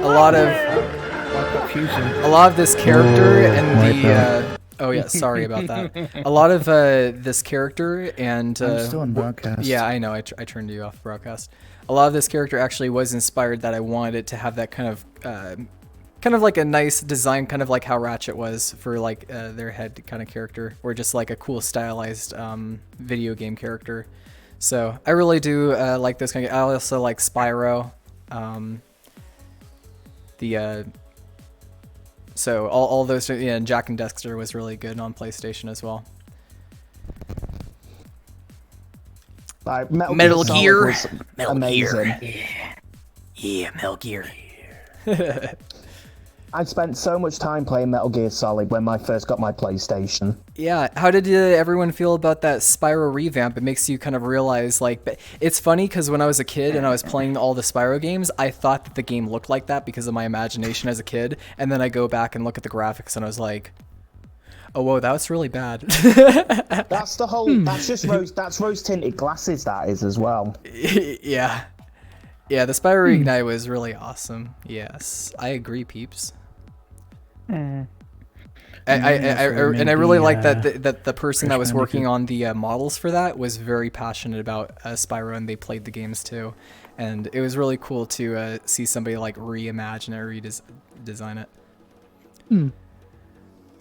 lot of this character and the. Oh yeah, sorry about that. A lot of this character and. I'm still on broadcast. Yeah, I know. I turned you off broadcast. A lot of this character actually was inspired that I wanted it to have that kind of like a nice design, kind of like how Ratchet was for like their head kind of character, or just like a cool stylized video game character. So I really do like those kind of. I also like Spyro. So all those, yeah, and Jack and Dexter was really good on PlayStation as well. Like, Metal Solid Gear. was Metal amazing. Gear. Yeah, Metal Gear. I spent so much time playing Metal Gear Solid when I first got my PlayStation. Yeah, how did everyone feel about that Spyro revamp? It makes you kind of realize, like, it's funny because when I was a kid and I was playing all the Spyro games, I thought that the game looked like that because of my imagination as a kid, and then I go back and look at the graphics and I was like, oh, whoa, that was really bad. That's the whole. That's just rose tinted glasses. That is as well. Yeah. Yeah, the Spyro Reignite was really awesome. Yes, I agree, peeps. I really like that the person that was working on the models for that was very passionate about Spyro, and they played the games too, and it was really cool to see somebody like reimagine it, redesign it.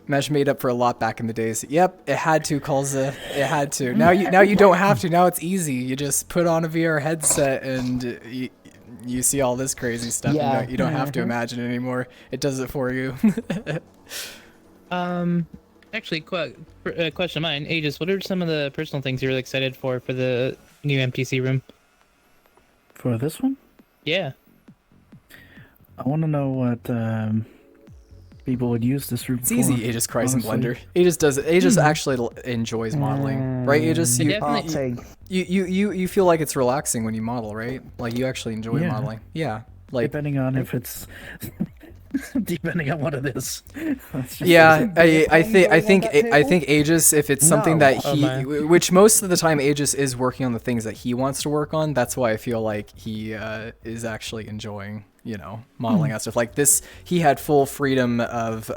Imagine made up for a lot back in the days. Yep, it had to, Kalza. It had to. Now you don't have to. Now it's easy. You just put on a VR headset and you see all this crazy stuff. Yeah. You don't have to imagine it anymore. It does it for you. Actually, question of mine, Aegis, what are some of the personal things you're really excited for the new MTC room? For this one? Yeah. I want to know what people would use this room It's for. easy. Aegis cries in honestly. Blender. Aegis does it. Aegis actually enjoys modeling, right? Aegis, I you, definitely- Party. you feel like it's relaxing when you model, right? Like you actually enjoy Yeah. modeling. Yeah. Like Depending on if it's... depending on what it is. That's just- yeah, I think Aegis, if it's something No. that Oh, he, my. which most of the time Aegis is working on the things that he wants to work on. That's why I feel like he is actually enjoying, modeling out stuff like this. He had full freedom of,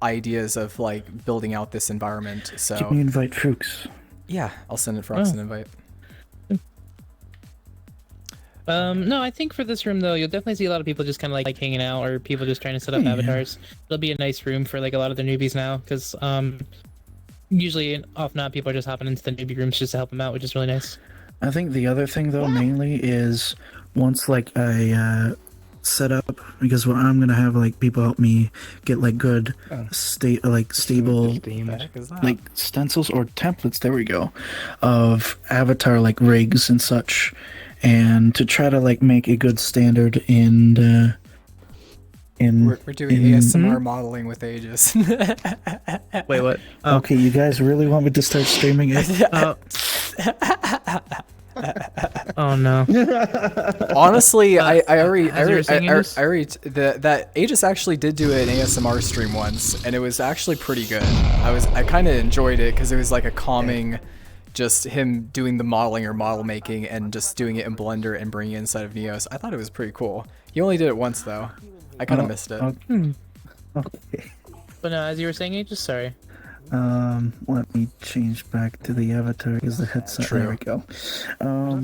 ideas of like building out this environment. Can So you invite Fuchs? yeah, I'll send it Frox an invite. No, I think for this room though, you'll definitely see a lot of people just kind of like hanging out, or people just trying to set up avatars. It'll be a nice room for like a lot of the newbies now, because usually, off not, people are just hopping into the newbie rooms just to help them out, which is really nice. I think the other thing though mainly is once like I set up, because what I'm gonna have like people help me get like good stable like stencils or templates, there we go, of avatar like rigs and such, and to try to like make a good standard in We're doing ASMR modeling with Aegis. Wait, what? Okay, you guys really want me to start streaming it? Oh no. Honestly, I already that Aegis actually did do an ASMR stream once, and it was actually pretty good. I kind of enjoyed it because it was like a calming, just him doing the modeling or model making and just doing it in Blender and bringing it inside of Neos. I thought it was pretty cool. He only did it once though. I kind of missed it. Okay. But no, as you were saying, Aegis, sorry. Let me change back to the avatar because the headset. True. There we go. Oh,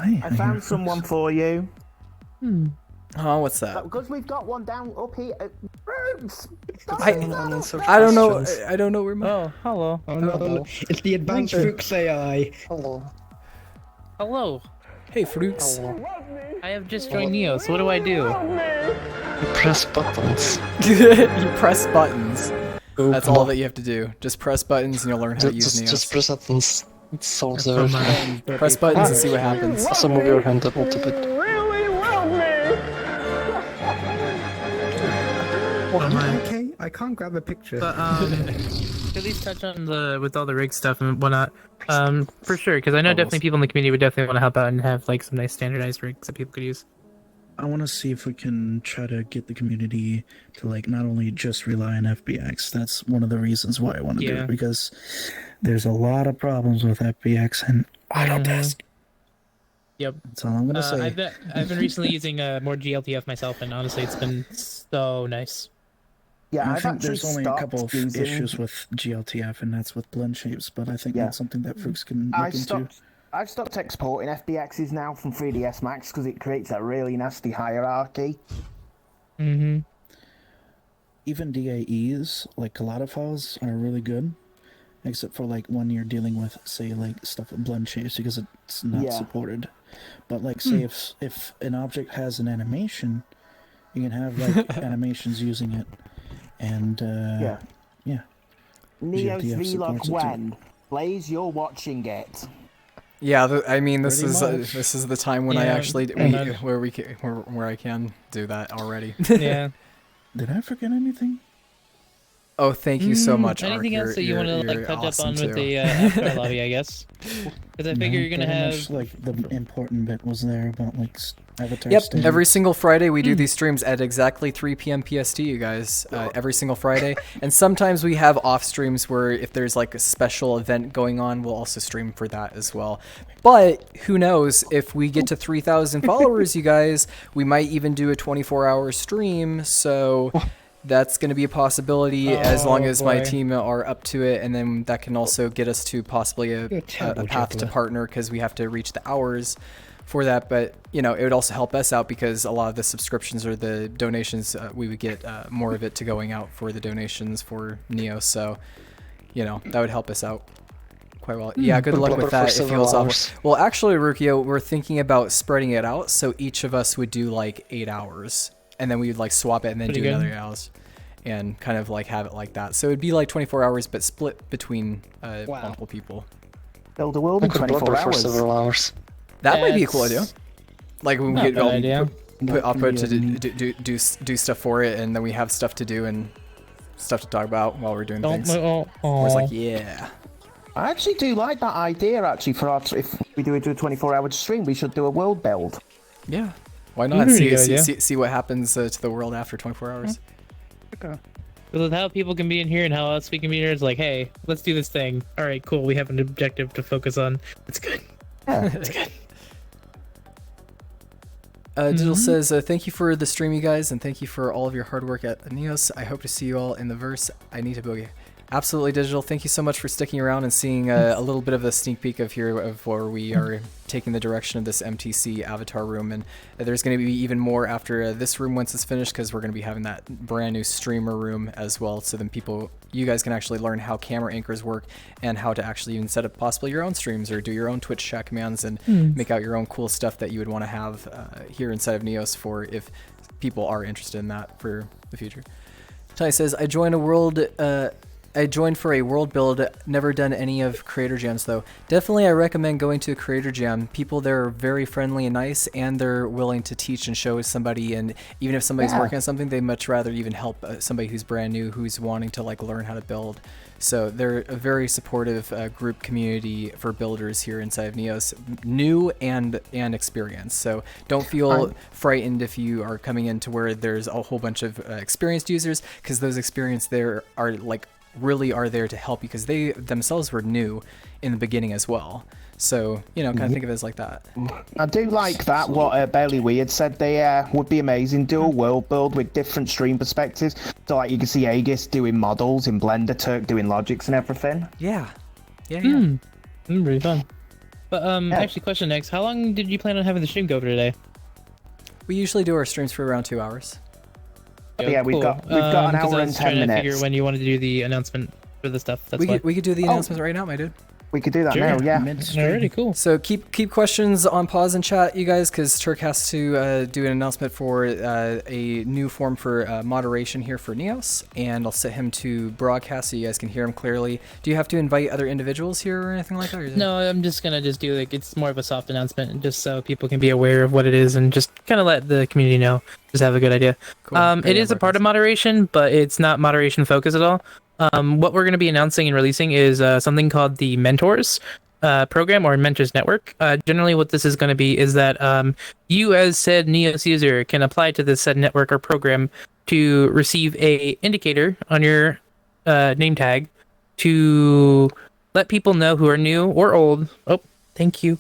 Hey, I found someone for you. Oh, what's that? Because we've got one down up here. I don't know. I don't know where my. Oh, hello. Oh no, it's the advanced Fuchs AI. Hello. Hey, Fruits. I have just joined Neo, so what do I do? Press buttons. You press buttons. That's all that you have to do. Just press buttons and you'll learn how to use Neos. Just press buttons. It solves everything. Press buttons and see what happens. Also move your hand up a little bit. Okay, I can't grab a picture. But at least touch on the with all the rig stuff and whatnot. For sure, because I know definitely people in the community would definitely want to help out and have like some nice standardized rigs that people could use. I want to see if we can try to get the community to like not only just rely on FBX. That's one of the reasons why I want to do it, because there's a lot of problems with FBX and Autodesk. Yep. That's all I'm gonna say. I've been recently using more GLTF myself, and honestly, it's been so nice. Yeah, I think there's only a couple of issues with GLTF, and that's with blend shapes. But I think that's something that Fuchs can look into. I've stopped exporting FBXs now from 3ds Max because it creates that really nasty hierarchy. Mm-hmm. Even DAEs, like collada files, are really good, except for like when you're dealing with, say, like stuff with blend shapes because it's not supported. But like, say if an object has an animation, you can have like animations using it, and Neo's GLTF vlog supports it when Blaze, you're watching it. Yeah, I mean, this Pretty is the time when I actually where I can do that already. Yeah. Did I forget anything? Oh, thank you so much. Anything Ark. else that you want to like touch awesome up on too. with the Avatar lobby, I guess? Because I figure you're gonna pretty have. much, like the important bit was there about like avatar. Yep, standards. every single Friday we do these streams at exactly 3 p.m. PST, you guys. Every single Friday. And sometimes we have off streams where if there's like a special event going on, we'll also stream for that as well. But who knows, if we get to 3,000 followers, you guys, we might even do a 24-hour stream. So that's going to be a possibility as long as my team are up to it. And then that can also get us to possibly a path to partner, because we have to reach the hours for that. But you know, it would also help us out because a lot of the subscriptions or the donations, we would get more of it to going out for the donations for Neo. So you know, that would help us out quite well. Yeah, good luck with that. It feels awful. Well, actually, Rukio, we're thinking about spreading it out, so each of us would do like 8 hours, and then we would like swap it and then do another 8 hours, and kind of like have it like that. So it'd be like 24 hours, but split between multiple people. Build a world in 24 for hours. several hours. That might be a cool idea. Like we get I'll put to do stuff for it, and then we have stuff to do and stuff to talk about while we're doing things. It's like, yeah. I actually do like that idea. Actually, for our if we do a 24-hour stream, we should do a world build. Yeah. Why not see what happens to the world after 24 hours? Because with how people can be in here and how else we can be here, it's like, hey, let's do this thing. All right, cool. We have an objective to focus on. It's good. It's good. Digital says, thank you for the stream, you guys, and thank you for all of your hard work at Neos. I hope to see you all in the verse. I need to boogie. Absolutely Digital. Thank you so much for sticking around and seeing a little bit of a sneak peek of where we are taking the direction of this MTC avatar room. And there's going to be even more after this room once it's finished, because we're going to be having that brand new streamer room as well. So then you guys can actually learn how camera anchors work and how to actually even set up possibly your own streams or do your own Twitch chat commands and make out your own cool stuff that you would want to have here inside of Neos for if people are interested in that for the future. Ty says, I joined for a world build, never done any of Creator Jams though. Definitely I recommend going to a Creator Jam. People there are very friendly and nice, and they're willing to teach and show somebody, and even if somebody's working on something, they much rather even help somebody who's brand new, who's wanting to like learn how to build. So they're a very supportive group community for builders here inside of Neos, new and experienced. So don't feel frightened if you are coming into where there's a whole bunch of experienced users, because those experienced there are like really are there to help you, because they themselves were new in the beginning as well. So, kind of think of it as like that. I do like that, what Bailey Weird said. They would be amazing. Do a world build with different stream perspectives. So, like, you can see Aegis doing models in Blender, Turk doing logics and everything. Yeah. Really fun. But, actually, question next. How long did you plan on having the stream go for today? We usually do our streams for around 2 hours. Yeah, cool. we've got an hour and 10 To minutes. figure when you wanted to do the announcement for the stuff. That's why. We could do the announcement right now, my dude. We could do that now, yeah. Alrighty, cool. So keep questions on pause in chat, you guys, because Turk has to do an announcement for a new form for moderation here for Neos, and I'll set him to broadcast so you guys can hear him clearly. Do you have to invite other individuals here or anything like that? Or No, I'm just gonna do it's more of a soft announcement, just so people can be aware of what it is and just kind of let the community know. Just have a good idea. Cool. It is a part of moderation, but it's not moderation focused at all. What we're going to be announcing and releasing is something called the Mentors program or Mentors Network. Generally, what this is going to be is that you, as said Neos user, can apply to this said network or program to receive a indicator on your name tag to let people know who are new or old. Oh, thank you.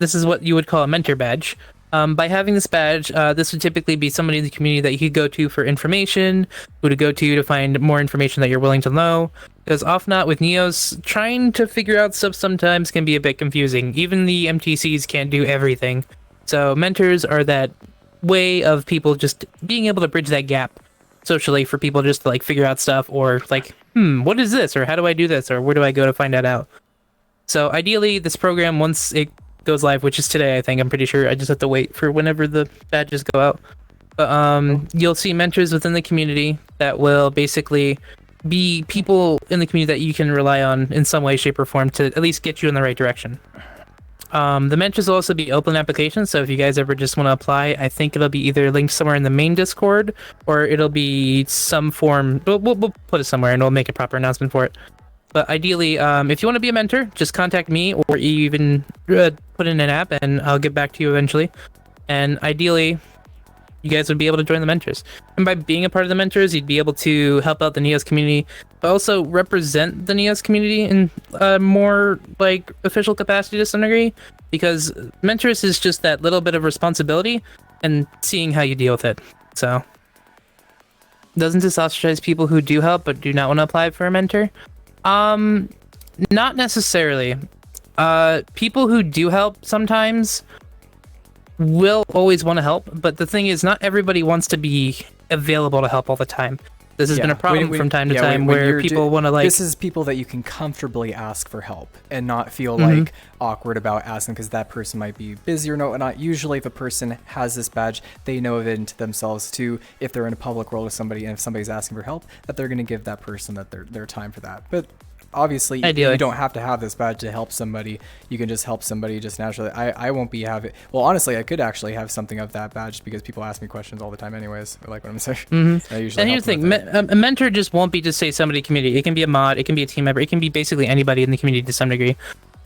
This is what you would call a mentor badge. By having this badge, this would typically be somebody in the community that you could go to for information, who to go to find more information that you're willing to know. Because often not with Neos, trying to figure out stuff sometimes can be a bit confusing. Even the MTCs can't do everything. So mentors are that way of people just being able to bridge that gap socially for people just to like figure out stuff, or like, what is this? Or how do I do this? Or where do I go to find that out? So ideally, this program, once it goes live, which is today, I think. I'm pretty sure. I just have to wait for whenever the badges go out. But you'll see mentors within the community that will basically be people in the community that you can rely on in some way, shape, or form to at least get you in the right direction. The mentors will also be open applications, so if you guys ever just want to apply, I think it'll be either linked somewhere in the main Discord, or it'll be some form. We'll put it somewhere, and we'll make a proper announcement for it. But ideally, if you want to be a mentor, just contact me, or even put in an app, and I'll get back to you eventually. And ideally, you guys would be able to join the mentors. And by being a part of the mentors, you'd be able to help out the Neos community, but also represent the Neos community in a more like official capacity to some degree. Because mentors is just that little bit of responsibility and seeing how you deal with it. So, doesn't this ostracize people who do help but do not want to apply for a mentor? Not necessarily. People who do help sometimes will always want to help, but the thing is, not everybody wants to be available to help all the time. This has been a problem from time to time where people want to like... This is people that you can comfortably ask for help and not feel like awkward about asking, because that person might be busy or not. Usually if a person has this badge, they know it into themselves too, if they're in a public world with somebody and if somebody's asking for help, that they're going to give that person that their time for that. But obviously, you don't have to have this badge to help somebody. You can just help somebody just naturally. I won't be having... Well, honestly, I could actually have something of that badge because people ask me questions all the time anyways. I like what I'm saying. And here's the thing. A mentor just won't be just say somebody community. It can be a mod. It can be a team member. It can be basically anybody in the community to some degree.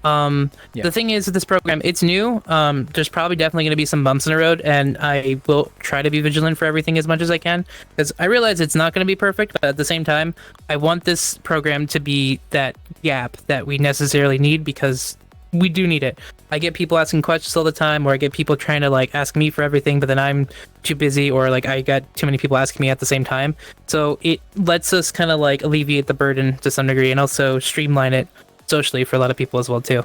The thing is with this program, it's new. There's probably definitely going to be some bumps in the road, and I will try to be vigilant for everything as much as I can, because I realize it's not going to be perfect, but at the same time, I want this program to be that gap that we necessarily need, because we do need it. I get people asking questions all the time, or I get people trying to like ask me for everything, but then I'm too busy, or like I got too many people asking me at the same time. So it lets us kind of like alleviate the burden to some degree, and also streamline it socially for a lot of people as well too.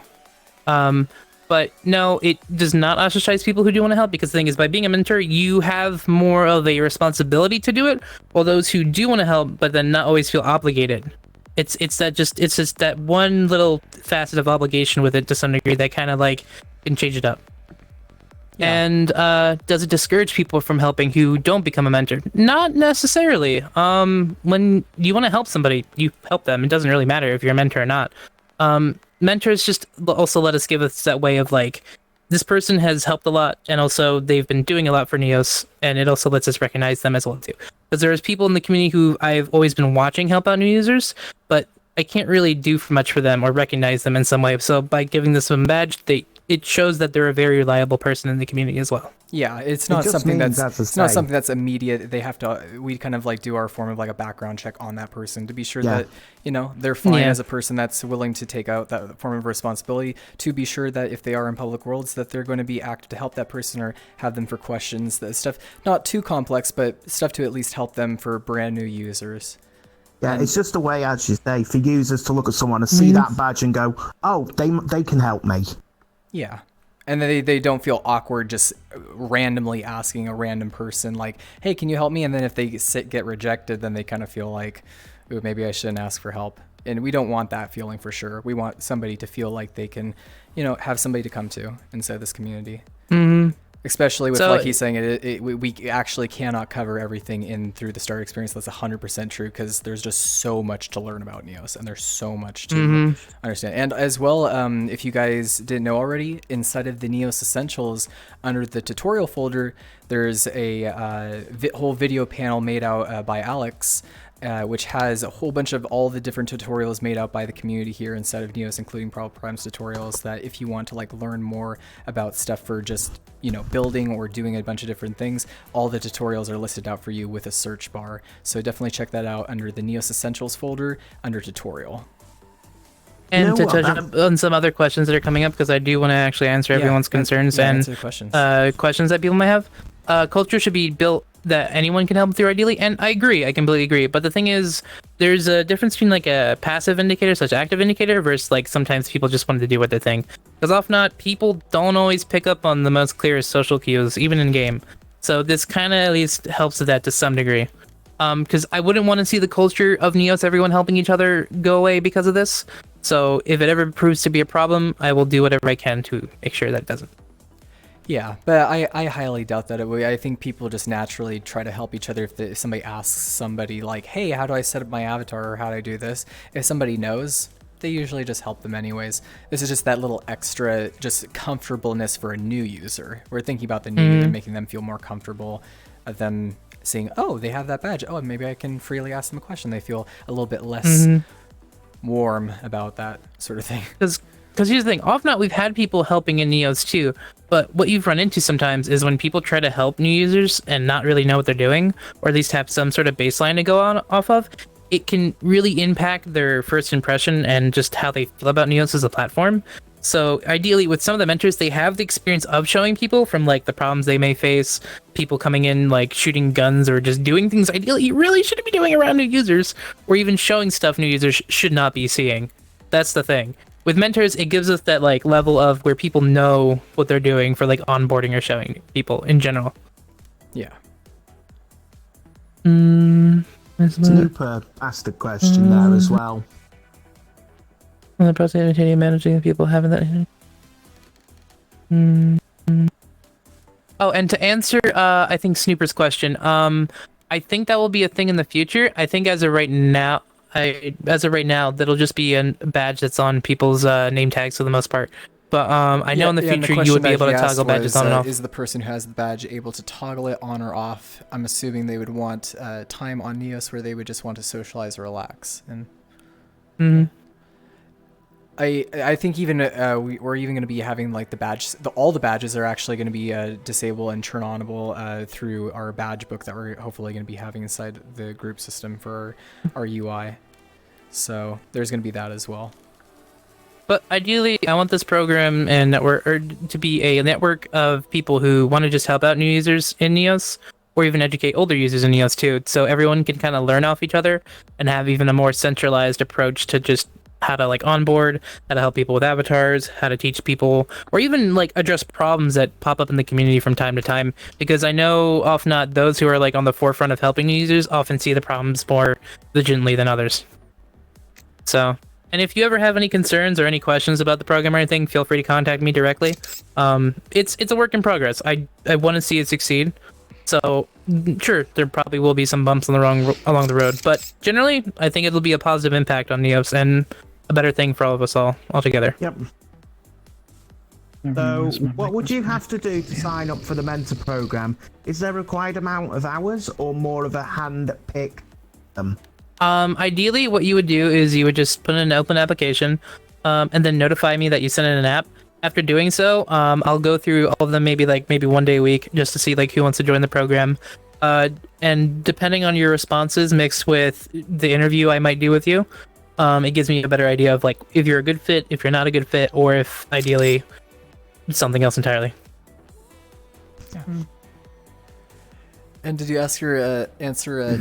But no, it does not ostracize people who do want to help, because the thing is, by being a mentor, you have more of a responsibility to do it, while those who do want to help but then not always feel obligated. It's just that one little facet of obligation with it to some degree that kind of like can change it up. Yeah. And does it discourage people from helping who don't become a mentor? Not necessarily. When you want to help somebody, you help them. It doesn't really matter if you're a mentor or not. Mentors just also let us give us that way of like, this person has helped a lot, and also they've been doing a lot for Neos, and it also lets us recognize them as well too. Because there's people in the community who I've always been watching help out new users, but I can't really do much for them or recognize them in some way. So by giving this one badge, it shows that they're a very reliable person in the community as well. Yeah, it's not something that's immediate. They have to. We kind of like do our form of like a background check on that person to be sure that they're fine as a person that's willing to take out that form of responsibility. To be sure that if they are in public worlds, that they're going to be active to help that person or have them for questions. That stuff not too complex, but stuff to at least help them for brand new users. Yeah, it's just a way, as you say, for users to look at someone and see that badge and go, "Oh, they can help me." Yeah. And they don't feel awkward just randomly asking a random person like, hey, can you help me? And then if they get rejected, then they kind of feel like, ooh, maybe I shouldn't ask for help. And we don't want that feeling for sure. We want somebody to feel like they can, have somebody to come to inside this community. Mm-hmm. Especially with, like he's saying, we actually cannot cover everything in through the start experience. That's 100% true, because there's just so much to learn about Neos, and there's so much to understand. And as well, if you guys didn't know already, inside of the Neos Essentials, under the tutorial folder, there's a whole video panel made out by Alex, which has a whole bunch of all the different tutorials made out by the community here inside of Neos, including Problem Primes tutorials, that if you want to like learn more about stuff for just, building or doing a bunch of different things, all the tutorials are listed out for you with a search bar. So definitely check that out under the Neos Essentials folder under tutorial. And to touch on some other questions that are coming up, because I do want to actually answer everyone's concerns and questions that people may have. Culture should be built that anyone can help through ideally, and I agree, I completely agree. But the thing is, there's a difference between like a passive indicator such active indicator versus like sometimes people just wanted to do what they think. Because often not, people don't always pick up on the most clearest social cues, even in game. So this kind of at least helps with that to some degree. Because I wouldn't want to see the culture of Neos, everyone helping each other, go away because of this. So if it ever proves to be a problem, I will do whatever I can to make sure that it doesn't. Yeah, but I highly doubt that it will. I think people just naturally try to help each other. If somebody asks somebody like, hey, how do I set up my avatar, or how do I do this? If somebody knows, they usually just help them anyways. This is just that little extra just comfortableness for a new user. We're thinking about the new user, making them feel more comfortable of them seeing, oh, they have that badge. Oh, maybe I can freely ask them a question. They feel a little bit less warm about that sort of thing. Because here's the thing, often we've had people helping in Neos too, but what you've run into sometimes is when people try to help new users and not really know what they're doing, or at least have some sort of baseline to go on off of, it can really impact their first impression and just how they feel about Neos as a platform. So ideally, with some of the mentors, they have the experience of showing people from like the problems they may face, people coming in like shooting guns or just doing things ideally you really shouldn't be doing around new users, or even showing stuff new users should not be seeing. That's the thing. With mentors, it gives us that like level of where people know what they're doing for like onboarding or showing people in general. Yeah. Snooper asked a question there as well. The process of managing the people having that. Oh, and to answer, I think Snooper's question, I think that will be a thing in the future. I think as of right now, that'll just be a badge that's on people's name tags for the most part. But I know in the future you would be able to toggle badges on and off. Is the person who has the badge able to toggle it on or off? I'm assuming they would want time on Neos where they would just want to socialize or relax. And I think even we're even going to be having like the badge. All the badges are actually going to be disable and turn onable through our badge book that we're hopefully going to be having inside the group system for our UI. So there's going to be that as well. But ideally, I want this program and network to be a network of people who want to just help out new users in Neos, or even educate older users in Neos too. So everyone can kind of learn off each other and have even a more centralized approach to just how to like onboard, how to help people with avatars, how to teach people, or even like address problems that pop up in the community from time to time. Because I know often not those who are like on the forefront of helping users often see the problems more vigilantly than others. So. And if you ever have any concerns or any questions about the program or anything, feel free to contact me directly. It's a work in progress. I want to see it succeed. So sure, there probably will be some bumps along the road, but generally, I think it'll be a positive impact on Neos and a better thing for all of us all altogether. Yep. So, what would you have to do to sign up for the mentor program? Is there a required amount of hours or more of a hand-pick? Ideally, what you would do is you would just put in an open application, and then notify me that you sent in an app. After doing so, I'll go through all of them maybe 1 day a week just to see like who wants to join the program. And depending on your responses mixed with the interview I might do with you, it gives me a better idea of like if you're a good fit, if you're not a good fit, or if ideally something else entirely. Yeah. And did you answer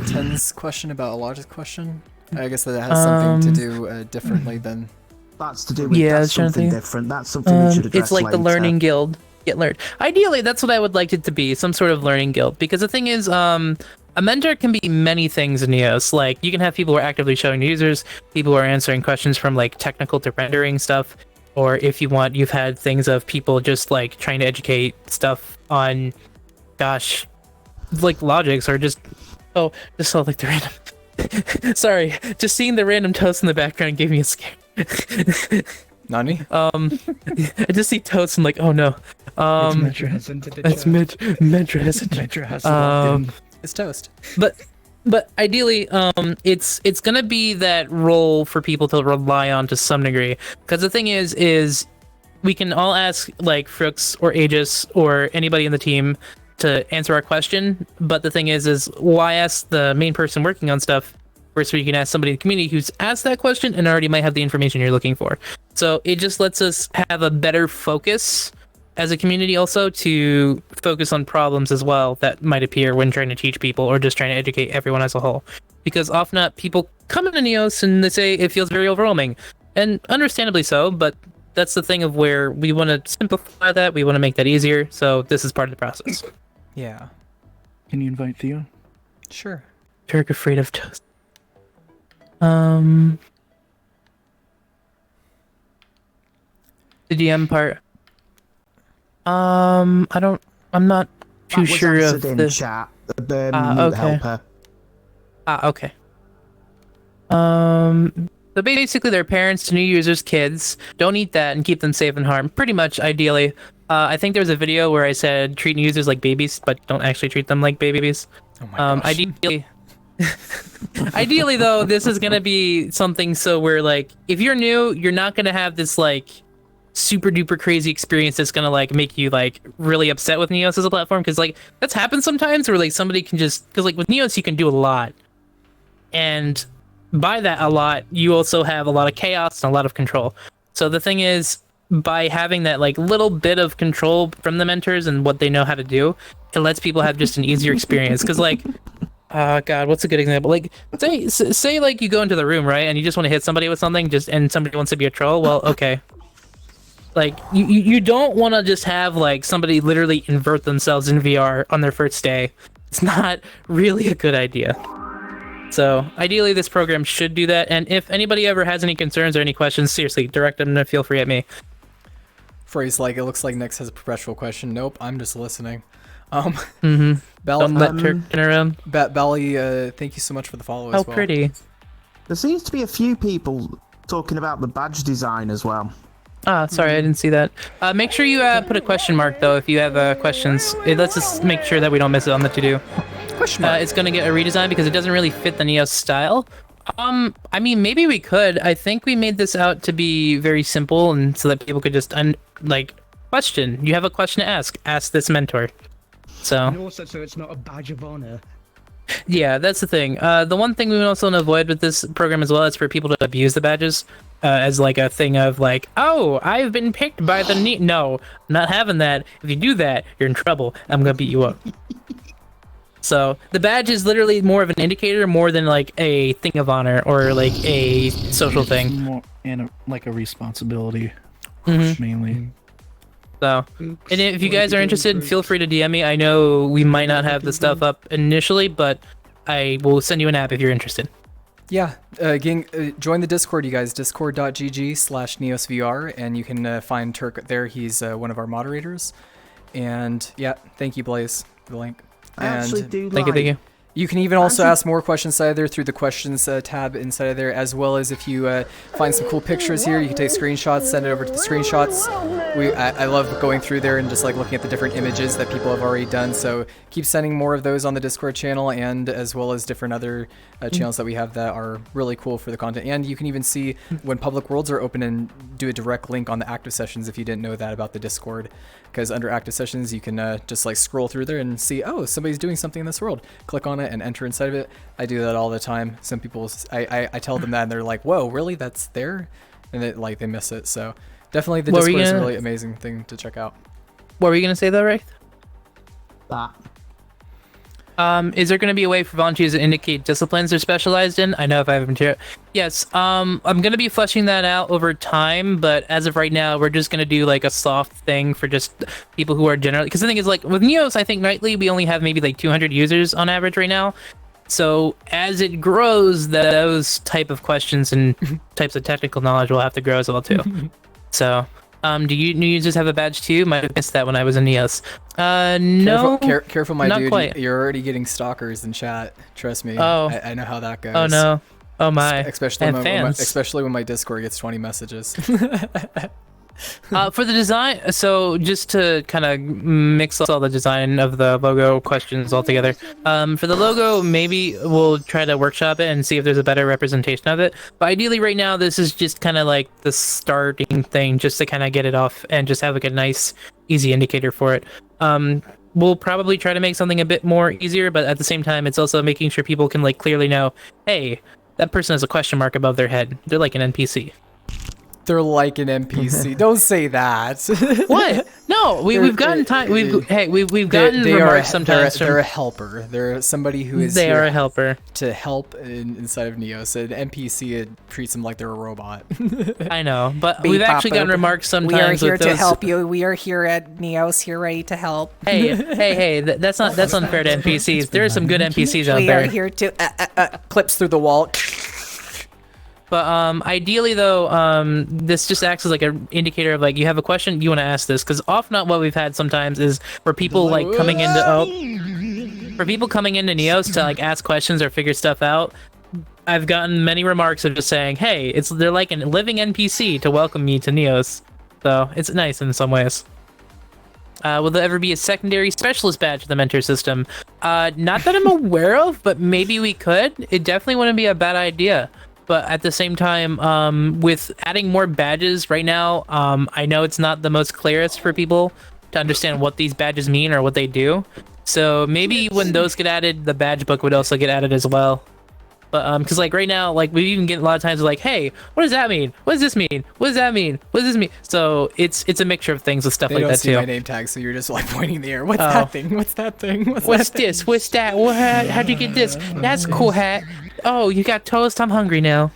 Ten's question about a logic question? I guess that has something to do differently than. That's to do with that's something different. That's something we should address It's like later. the learning guild. Get learned. Ideally, that's what I would like it to be, some sort of learning guild. Because the thing is, a mentor can be many things in Neos. Like, you can have people who are actively showing users, people who are answering questions from, like, technical to rendering stuff. Or if you want, you've had things of people just, like, trying to educate stuff on, gosh, like, logics or just... Oh, just saw, like, the random... Sorry, just seeing the random toast in the background gave me a scare. Nani? I just see toast and like, oh no. It's Medra hasn't. It's toast. But ideally, it's gonna be that role for people to rely on to some degree. Because the thing is we can all ask like Frooks or Aegis or anybody in the team to answer our question. But the thing is why ask the main person working on stuff? First, you can ask somebody in the community who's asked that question and already might have the information you're looking for. So it just lets us have a better focus as a community also to focus on problems as well that might appear when trying to teach people or just trying to educate everyone as a whole. Because often not people come into Neos and they say it feels very overwhelming. And understandably so, but that's the thing of where we want to simplify that. We want to make that easier. So this is part of the process. Yeah. Can you invite Theo? Sure. Very afraid of toast. The DM part. I'm not too sure of the chat. The helper. Okay. So basically, their parents to new users' kids. Don't eat that and keep them safe and harm. Pretty much, ideally. I think there was a video where I said treat new users like babies, but don't actually treat them like babies. Oh my gosh. Ideally, though, this is gonna be something so where like if you're new, you're not gonna have this like super duper crazy experience that's gonna like make you like really upset with Neos as a platform, because like that's happened sometimes where like somebody can just, because like with Neos you can do a lot, and by that a lot you also have a lot of chaos and a lot of control. So the thing is, by having that like little bit of control from the mentors and what they know how to do, it lets people have just an easier experience. Because like God, what's a good example? Like, say, like you go into the room, right, and you just want to hit somebody with something, and somebody wants to be a troll. Well, okay. Like, you don't want to just have like somebody literally invert themselves in VR on their first day. It's not really a good idea. So, ideally, this program should do that. And if anybody ever has any concerns or any questions, seriously, direct them to feel free at me. Phrase like, it looks like Nex has a perpetual question. Nope, I'm just listening. Don't let turn around. Bally, thank you so much for the follow as well. How pretty. There seems to be a few people talking about the badge design as well. Sorry, I didn't see that. Make sure you put a question mark though if you have questions. It lets us make sure that we don't miss it on the to-do. Question mark. It's gonna get a redesign because it doesn't really fit the Neos style. I mean, maybe we could. I think we made this out to be very simple and so that people could just question. You have a question to ask this mentor. So. And also, so it's not a badge of honor. Yeah, that's the thing. The one thing we also want to avoid with this program as well is for people to abuse the badges as like a thing of like, oh, I've been picked by the No, not having that. If you do that, you're in trouble. I'm gonna beat you up. So the badge is literally more of an indicator, more than like a thing of honor or like a social thing. More and like a responsibility, Mhm. mainly. So, and if you guys are interested, feel free to DM me. I know we might not have the stuff up initially, but I will send you an app if you're interested. Yeah, join the Discord, you guys. Discord.gg/neosvr, and you can find Turk there. He's one of our moderators. And yeah, thank you, Blaze, for the link. I actually do Thank you. You can even also ask more questions inside there through the questions tab inside of there, as well as if you find some cool pictures here, you can take screenshots, send it over to the screenshots. I love going through there and just like looking at the different images that people have already done. So keep sending more of those on the Discord channel, and as well as different other channels that we have that are really cool for the content. And you can even see when public worlds are open and do a direct link on the active sessions if you didn't know that about the Discord. Because under active sessions, you can just like scroll through there and see, oh, somebody's doing something in this world. Click on it and enter inside of it. I do that all the time. Some people, I tell them that and they're like, whoa, really? That's there? And they miss it. So definitely the Discord is a really amazing thing to check out. What were you going to say though, Ray? that. Is there going to be a way for volunteers to indicate disciplines they're specialized in? I know if I haven't material. Yes. I'm going to be fleshing that out over time, but as of right now, we're just going to do like a soft thing for just people who are generally. Because the thing is, like with Neos, I think nightly we only have maybe like 200 users on average right now. So as it grows, those type of questions and types of technical knowledge will have to grow as well too. So. Do you new users have a badge too? Might have missed that when I was in Neos. No. Careful, my not dude. quite. You're already getting stalkers in chat. Trust me. Oh. I know how that goes. Oh no. Oh my. Especially when my Discord gets 20 messages. For the design, so just to kind of mix all the design of the logo questions all together. For the logo, maybe we'll try to workshop it and see if there's a better representation of it. But ideally, right now, this is just kind of like the starting thing, just to kind of get it off and just have like a nice, easy indicator for it. We'll probably try to make something a bit more easier, but at the same time, it's also making sure people can like clearly know, hey, that person has a question mark above their head. They're like an NPC. They're like an NPC. Don't say that. What? No, we've gotten time. We've gotten remarks sometimes. They're a helper. They're somebody who is. They are a helper to help inside of Neos. An NPC treats them like they're a robot. I know, but we've actually gotten remarks sometimes. We are here to help you. We are here at Neos, here ready to help. Hey! That's unfair to NPCs. There are some good NPCs out there. We are here to clips through the wall. But ideally, though, this just acts as like an indicator of like you have a question, you want to ask this, because often not what we've had sometimes is for people like coming into Neos to like ask questions or figure stuff out. I've gotten many remarks of just saying, "Hey, they're like a living NPC to welcome me to Neos," so it's nice in some ways. Will there ever be a secondary specialist badge for the mentor system? Not that I'm aware of, but maybe we could. It definitely wouldn't be a bad idea. But at the same time, with adding more badges right now, I know it's not the most clearest for people to understand what these badges mean or what they do. So maybe when those get added, the badge book would also get added as well. But because like right now, like we even get a lot of times like, hey, what does that mean? What does this mean? What does that mean? What does this mean? So it's a mixture of things with stuff like that too. They don't see my name tag, so you're just like pointing in the air. What's that thing? What's that thing? What's this? What's that? How'd you get this? That's a cool hat. Oh, you got toast. I'm hungry now.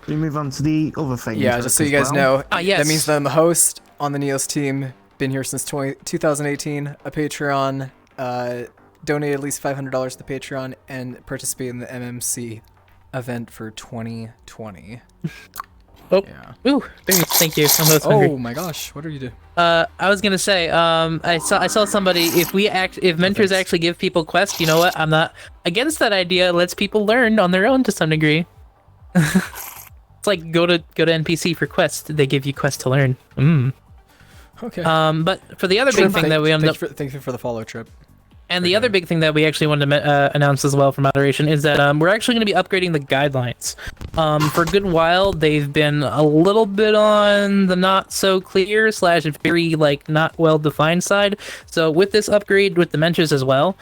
We move on to the other thing. Yeah, just so you guys know. Yes. That means that I'm a host on the Neos team. Been here since 2018. A Patreon. Donate at least $500 to the Patreon and participate in the MMC event for 2020. Oh, yeah. Ooh, thank you. I'm hungry. Oh my gosh, what are you doing? I was gonna say, I saw somebody. If mentors actually give people quests, you know what? I'm not against that idea. It lets people learn on their own to some degree. It's like go to NPC for quests. They give you quests to learn. Okay. But for the other big thing that we thank you for the follow, Trip. And the other big thing that we actually wanted to announce as well for moderation is that we're actually going to be upgrading the guidelines. For a good while, they've been a little bit on the not so clear / very like not well defined side. So with this upgrade with the mentors as well,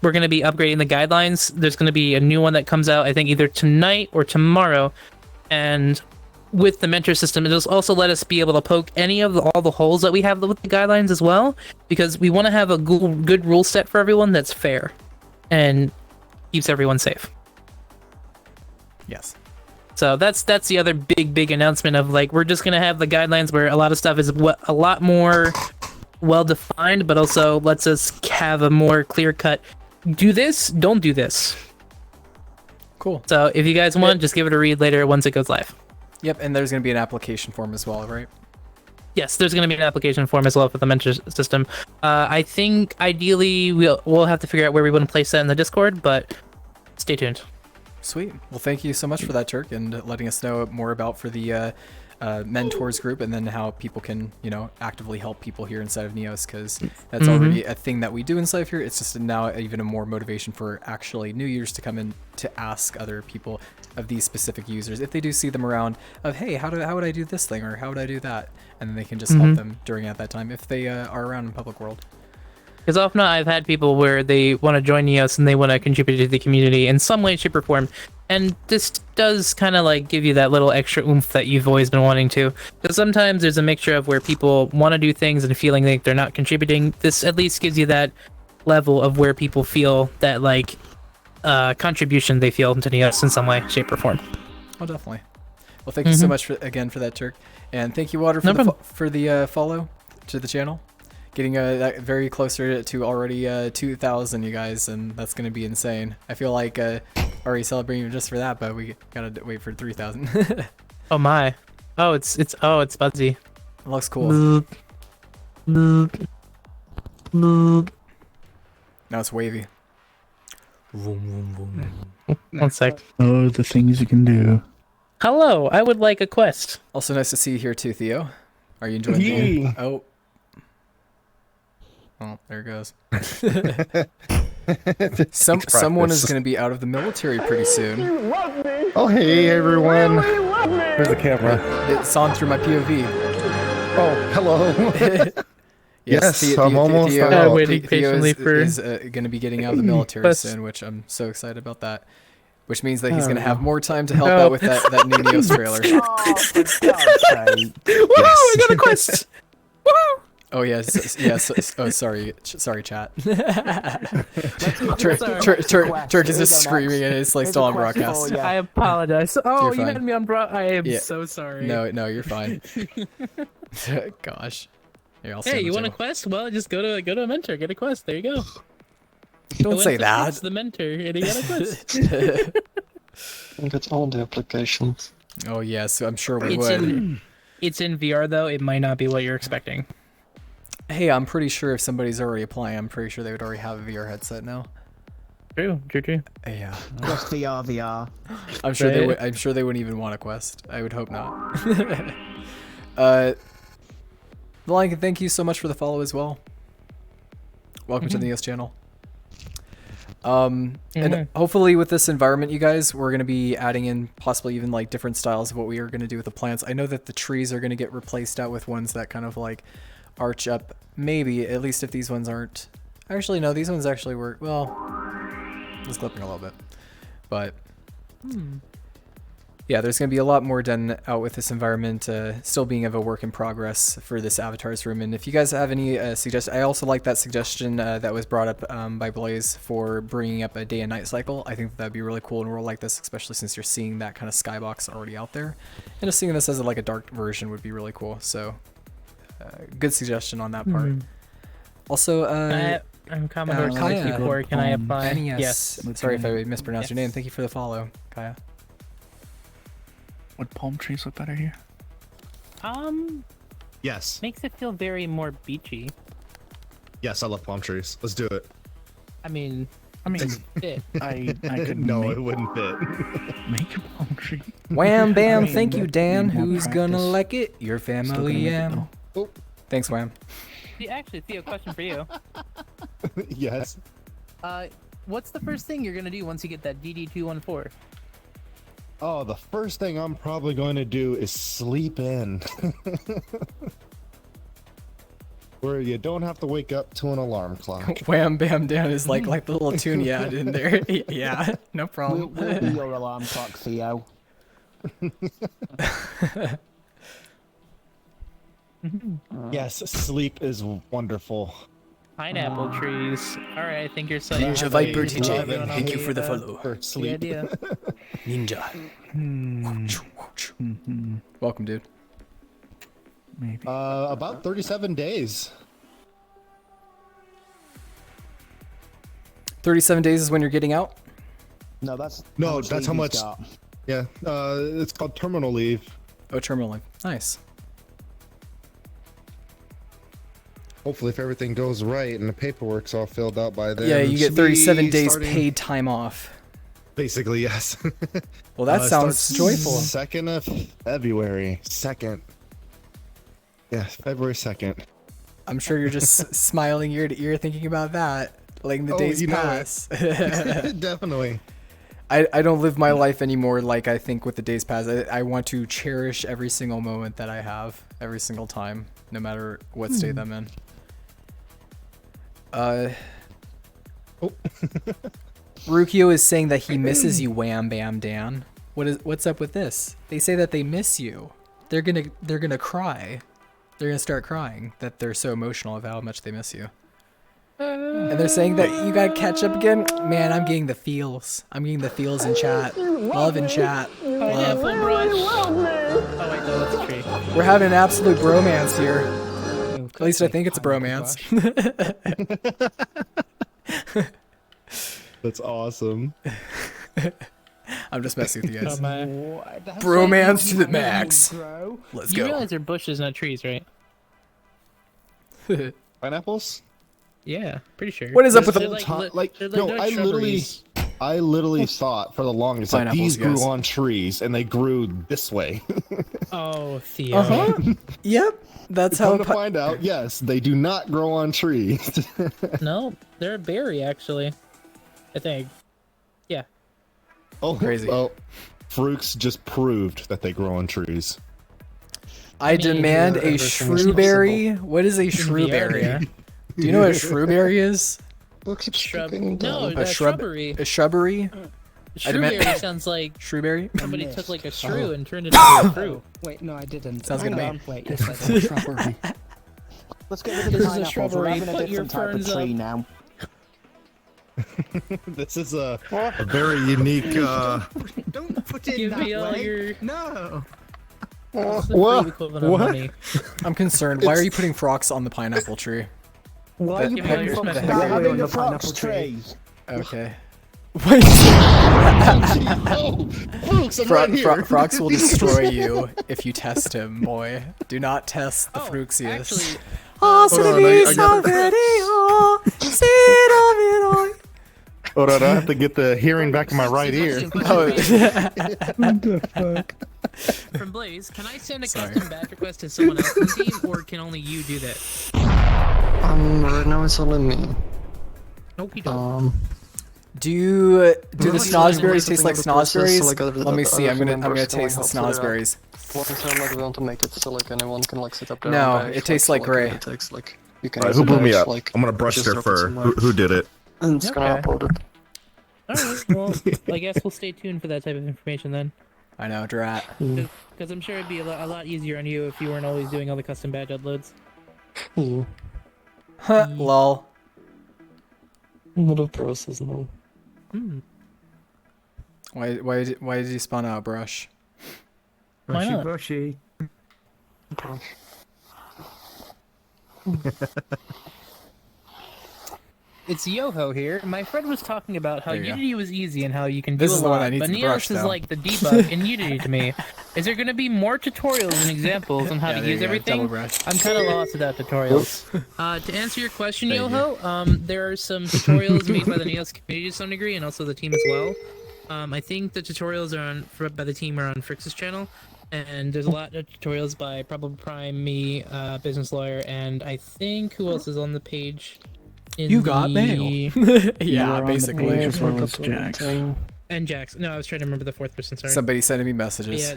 We're going to be upgrading the guidelines. There's going to be a new one that comes out, I think, either tonight or tomorrow. And with the mentor system, it'll also let us be able to poke any of all the holes that we have with the guidelines as well, because we want to have a good rule set for everyone that's fair and keeps everyone safe. Yes. So that's the other big announcement of, like, we're just gonna have the guidelines where a lot of stuff is a lot more well defined, but also lets us have a more clear cut. Do this, don't do this. Cool. So if you guys want, just give it a read later once it goes live. Yep, and there's going to be an application form as well, right? Yes, there's going to be an application form as well for the mentor system. I think ideally we'll have to figure out where we want to place that in the Discord, but stay tuned. Sweet. Well, thank you so much for that, Turk, and letting us know more about for the mentors group, and then how people can, actively help people here inside of Neos, because that's already a thing that we do inside of here. It's just now even a more motivation for actually new users to come in to ask other people of these specific users, if they do see them around, of, hey, how would I do this thing, or how would I do that? And then they can just help them during at that time if they are around in public world. Because often I've had people where they want to join Neos and they want to contribute to the community in some way, shape, or form. And this does kind of like give you that little extra oomph that you've always been wanting to. Because sometimes there's a mixture of where people want to do things and feeling like they're not contributing. This at least gives you that level of where people feel that, like, contribution they feel to Neos in some way, shape, or form. Oh, definitely. Well, thank you so much again for that, Turk. And thank you, Water, for the follow to the channel. Getting that very closer to already 2,000, you guys, and that's going to be insane. I feel like already celebrating just for that, but we gotta wait for 3,000. Oh my! Oh, it's Buzzy. It looks cool. Now it's wavy. One sec. Oh, the things you can do. Hello, I would like a quest. Also nice to see you here too, Theo. Are you enjoying the game? Oh, there it goes. Someone is going to be out of the military pretty soon. Oh, hey, everyone. Where's the camera? It's on through my POV. Oh, hello. Yes, I'm almost Theo, out. Waiting patiently is going to be getting out of the military soon, which I'm so excited about that. Which means that he's going to have more time to help out with that new Neos trailer. Oh, for God's sake. Woo! I got a quest. Woo! Oh yes. Oh, sorry, chat. Turk is just screaming and it's like still on broadcast. I apologize. Oh, You're you fine. had me on I am so sorry. No, you're fine. Gosh. Here, I'll Hey, you want a quest? Well, just go to a mentor, get a quest. There you go. Don't say that. It's the mentor, and you got a quest. Get all the applications. Oh yes, I'm sure we would. It's in VR though. It might not be what you're expecting. Hey, I'm pretty sure if somebody's already applying, I'm pretty sure they would already have a VR headset now. True. Yeah. Just VR. I'm sure they would. I'm sure they wouldn't even want a quest. I would hope not. Lion, thank you so much for the follow as well. Welcome to the Neos channel. And hopefully with this environment, you guys, we're going to be adding in possibly even like different styles of what we are going to do with the plants. I know that the trees are going to get replaced out with ones that kind of like arch up, maybe, at least if these ones aren't. Actually, no, these ones actually work. Well, it's clipping a little bit, but yeah, there's going to be a lot more done out with this environment, still being of a work in progress for this avatars room. And if you guys have any suggestions, I also like that suggestion that was brought up by Blaze for bringing up a day and night cycle. I think that'd be really cool in a world like this, especially since you're seeing that kind of skybox already out there. And just seeing this as like a dark version would be really cool. So good suggestion on that part. Also, I'm Commodore Kaya. 64. Can I apply? Yes. Sorry if I mispronounced your name. Thank you for the follow, Kaya. Would palm trees look better here? Yes. Makes it feel very more beachy. Yes, I love palm trees. Let's do it. I mean, fit. I could No, it wouldn't fit. make a palm tree. Wham bam, I mean, thank you, Dan. more Who's gonna practice. like it? Your Still gonna family, make it, yeah. though. Thanks, Wham. Actually, Theo, question for you. Yes. What's the first thing you're gonna do once you get that DD214? Oh, the first thing I'm probably going to do is sleep in. Where you don't have to wake up to an alarm clock. Wham Bam Dan is like the little tune you had in there. Yeah, no problem. We'll be your alarm clock, Theo. Yes, sleep is wonderful. Pineapple trees. All right, I think you're so. Ninja Viper TJ, thank you for the follow. For The sleep. idea. Ninja. Welcome, dude. Maybe. About 37 days. 37 days is when you're getting out? No, that's No, much that's leave how he's much- got. Yeah, it's called terminal leave. Oh, terminal leave. Nice. Hopefully, if everything goes right and the paperwork's all filled out by then. Yeah, you get should 37 be days starting- paid time off. Basically, yes. Well, that sounds starts joyful. 2nd of February. 2nd. Yeah, February 2nd. I'm sure you're just smiling ear to ear thinking about that. Letting the Oh, days you know it. pass. Definitely. I don't live my life anymore like I think with the days pass. I want to cherish every single moment that I have, every single time, no matter what state I'm in. Rukio is saying that he misses you, Wham Bam Dan. What's up with this? They say that they miss you. They're gonna cry. They're gonna start crying that they're so emotional of how much they miss you. And they're saying that you gotta catch up again. Man, I'm getting the feels. I'm getting the feels in chat. Love in chat. Love. Pineapple brush. Oh wait, no, that's a tree. We're having an absolute bromance here. At least I think it's a bromance. That's awesome. I'm just messing with you guys. That's Bromance like to the you max. grow. Let's You go. realize they're bushes, not trees, right? Pineapples? Yeah, pretty sure. What is up with They're the they're No, dark I shrubberies. literally thought for the longest that Pineapples, these grew yes. on trees and they grew this way. Oh, Theo. Uh-huh. Yep. That's how. Come to find out, yes, they do not grow on trees. No, they're a berry actually. I think. Yeah. Oh, Crazy. Well, Fruits just proved that they grow on trees. I demand a everything is shrewberry. What is a shrewberry? area. Do you know what a shrewberry is? We'll keep Shrub. skipping No, down. A a shrub- shrubbery. A shrubbery? Shrewberry sounds like Shrewberry? somebody took like a shrew and turned it into a fruit. Wait, no, I didn't. Sounds good to Hold me. on, Wait, yes, I did. Shrubbery. Let's get rid of the This is a pineapples. We're shrubbery. having a Put your different type of ferns tree up. now. This is a very unique. Don't put it Give that me all way. your. No. What's the What? fruit equivalent of What? money? I'm concerned. Why are you putting frocks on the pineapple tree? Why are you Give me all putting your from smack. Sky Having on the the fox pineapple tree? Okay. Wait. Oh, Fruits, I'm right here. Frox will destroy you if you test him, boy. Do not test the Fruxius. Actually, Oh, Hold on, I Hold on, I have to get the hearing back in my right ear. Oh, What the fuck? from Blaze, can I send a Sorry. custom batch request to someone else in the team, or can only you do that? Right now it's only me. Nope, you don't. do the Really? snozberries taste like Something about the process, snozberries? like other- Let me other see. I'm gonna members can, like, taste the help fill it out. snozberries. Long term, like we want to make it so like anyone can like set up their No, own batch, it tastes so, like gray. It takes, like, you can Alright, use who a blew me batch, up? Like, I'm gonna brush just their drop it fur. somewhere, Who did it? and it's gonna Okay. upload it. Alright, well, I guess we'll stay tuned for that type of information then. I know, drat. Because I'm sure it'd be a lot easier on you if you weren't always doing all the custom badge uploads. Yeah. Huh, lol. Not a process, no. Hmm. Why did you spawn out, Brush? Why not? Brushy. Brush. It's Yoho here. My friend was talking about how There you go. Unity was easy and how you can This do is a the one lot, that needs but the brush, Neos is though. like the debug in Unity to me. Is there going to be more tutorials and examples on how Yeah, to there use you go. everything? Double brush. I'm kind of lost without tutorials. To answer your question, Thank you. Yoho, there are some tutorials made by the Neos community to some degree, and also the team as well. I think the tutorials are by the team are on Frix's channel, and there's a lot of tutorials by Probable Prime, me, Business Lawyer, and I think who else is on the page? You got mail. You Yeah, are on the basically. page as well as Jax. And Jax. No, I was trying to remember the fourth person. Sorry. Somebody sending me messages. Yeah.